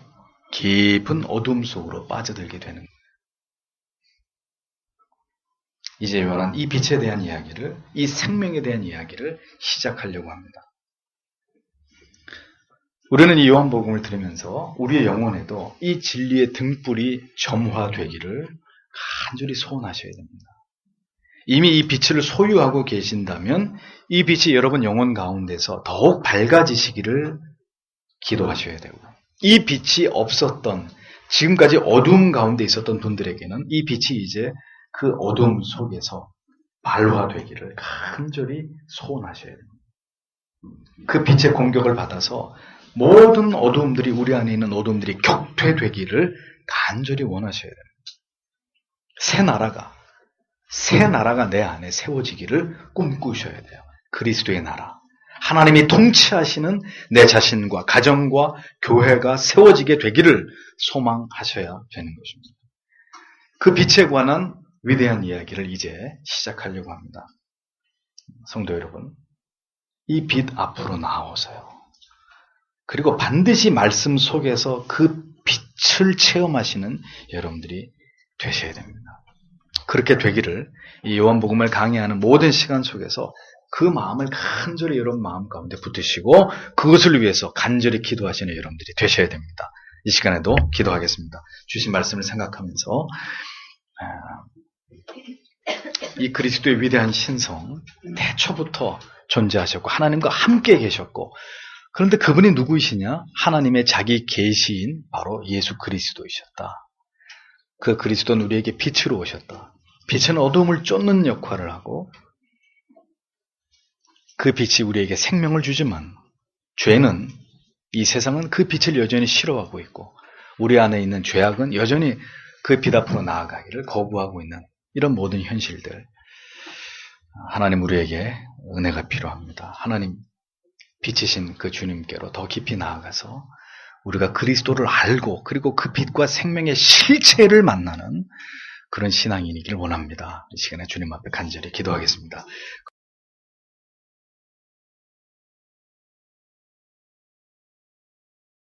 깊은 어둠 속으로 빠져들게 되는 거예요. 이제 요한은 이 빛에 대한 이야기를, 이 생명에 대한 이야기를 시작하려고 합니다. 우리는 이 요한복음을 들으면서 우리의 영혼에도 이 진리의 등불이 점화되기를 간절히 소원하셔야 됩니다. 이미 이 빛을 소유하고 계신다면 이 빛이 여러분 영혼 가운데서 더욱 밝아지시기를 기도하셔야 되고, 이 빛이 없었던, 지금까지 어두움 가운데 있었던 분들에게는 이 빛이 이제 그 어두움 속에서 발화되기를 간절히 소원하셔야 됩니다. 그 빛의 공격을 받아서 모든 어두움들이, 우리 안에 있는 어두움들이 격퇴되기를 간절히 원하셔야 됩니다. 새 나라가 내 안에 세워지기를 꿈꾸셔야 돼요. 그리스도의 나라. 하나님이 통치하시는 내 자신과 가정과 교회가 세워지게 되기를 소망하셔야 되는 것입니다. 그 빛에 관한 위대한 이야기를 이제 시작하려고 합니다. 성도 여러분, 이 빛 앞으로 나오세요. 그리고 반드시 말씀 속에서 그 빛을 체험하시는 여러분들이 되셔야 됩니다. 그렇게 되기를 이 요한복음을 강의하는 모든 시간 속에서 그 마음을 간절히 여러분 마음 가운데 붙으시고 그것을 위해서 간절히 기도하시는 여러분들이 되셔야 됩니다. 이 시간에도 기도하겠습니다. 주신 말씀을 생각하면서 이 그리스도의 위대한 신성, 태초부터 존재하셨고 하나님과 함께 계셨고, 그런데 그분이 누구이시냐? 하나님의 자기 계시인 바로 예수 그리스도이셨다. 그 그리스도는 우리에게 빛으로 오셨다. 빛은 어둠을 쫓는 역할을 하고 그 빛이 우리에게 생명을 주지만 죄는, 이 세상은 그 빛을 여전히 싫어하고 있고 우리 안에 있는 죄악은 여전히 그 빛 앞으로 나아가기를 거부하고 있는 이런 모든 현실들, 하나님 우리에게 은혜가 필요합니다. 하나님 빛이신 그 주님께로 더 깊이 나아가서 우리가 그리스도를 알고 그리고 그 빛과 생명의 실체를 만나는 그런 신앙인이길 원합니다. 이 시간에 주님 앞에 간절히 기도하겠습니다.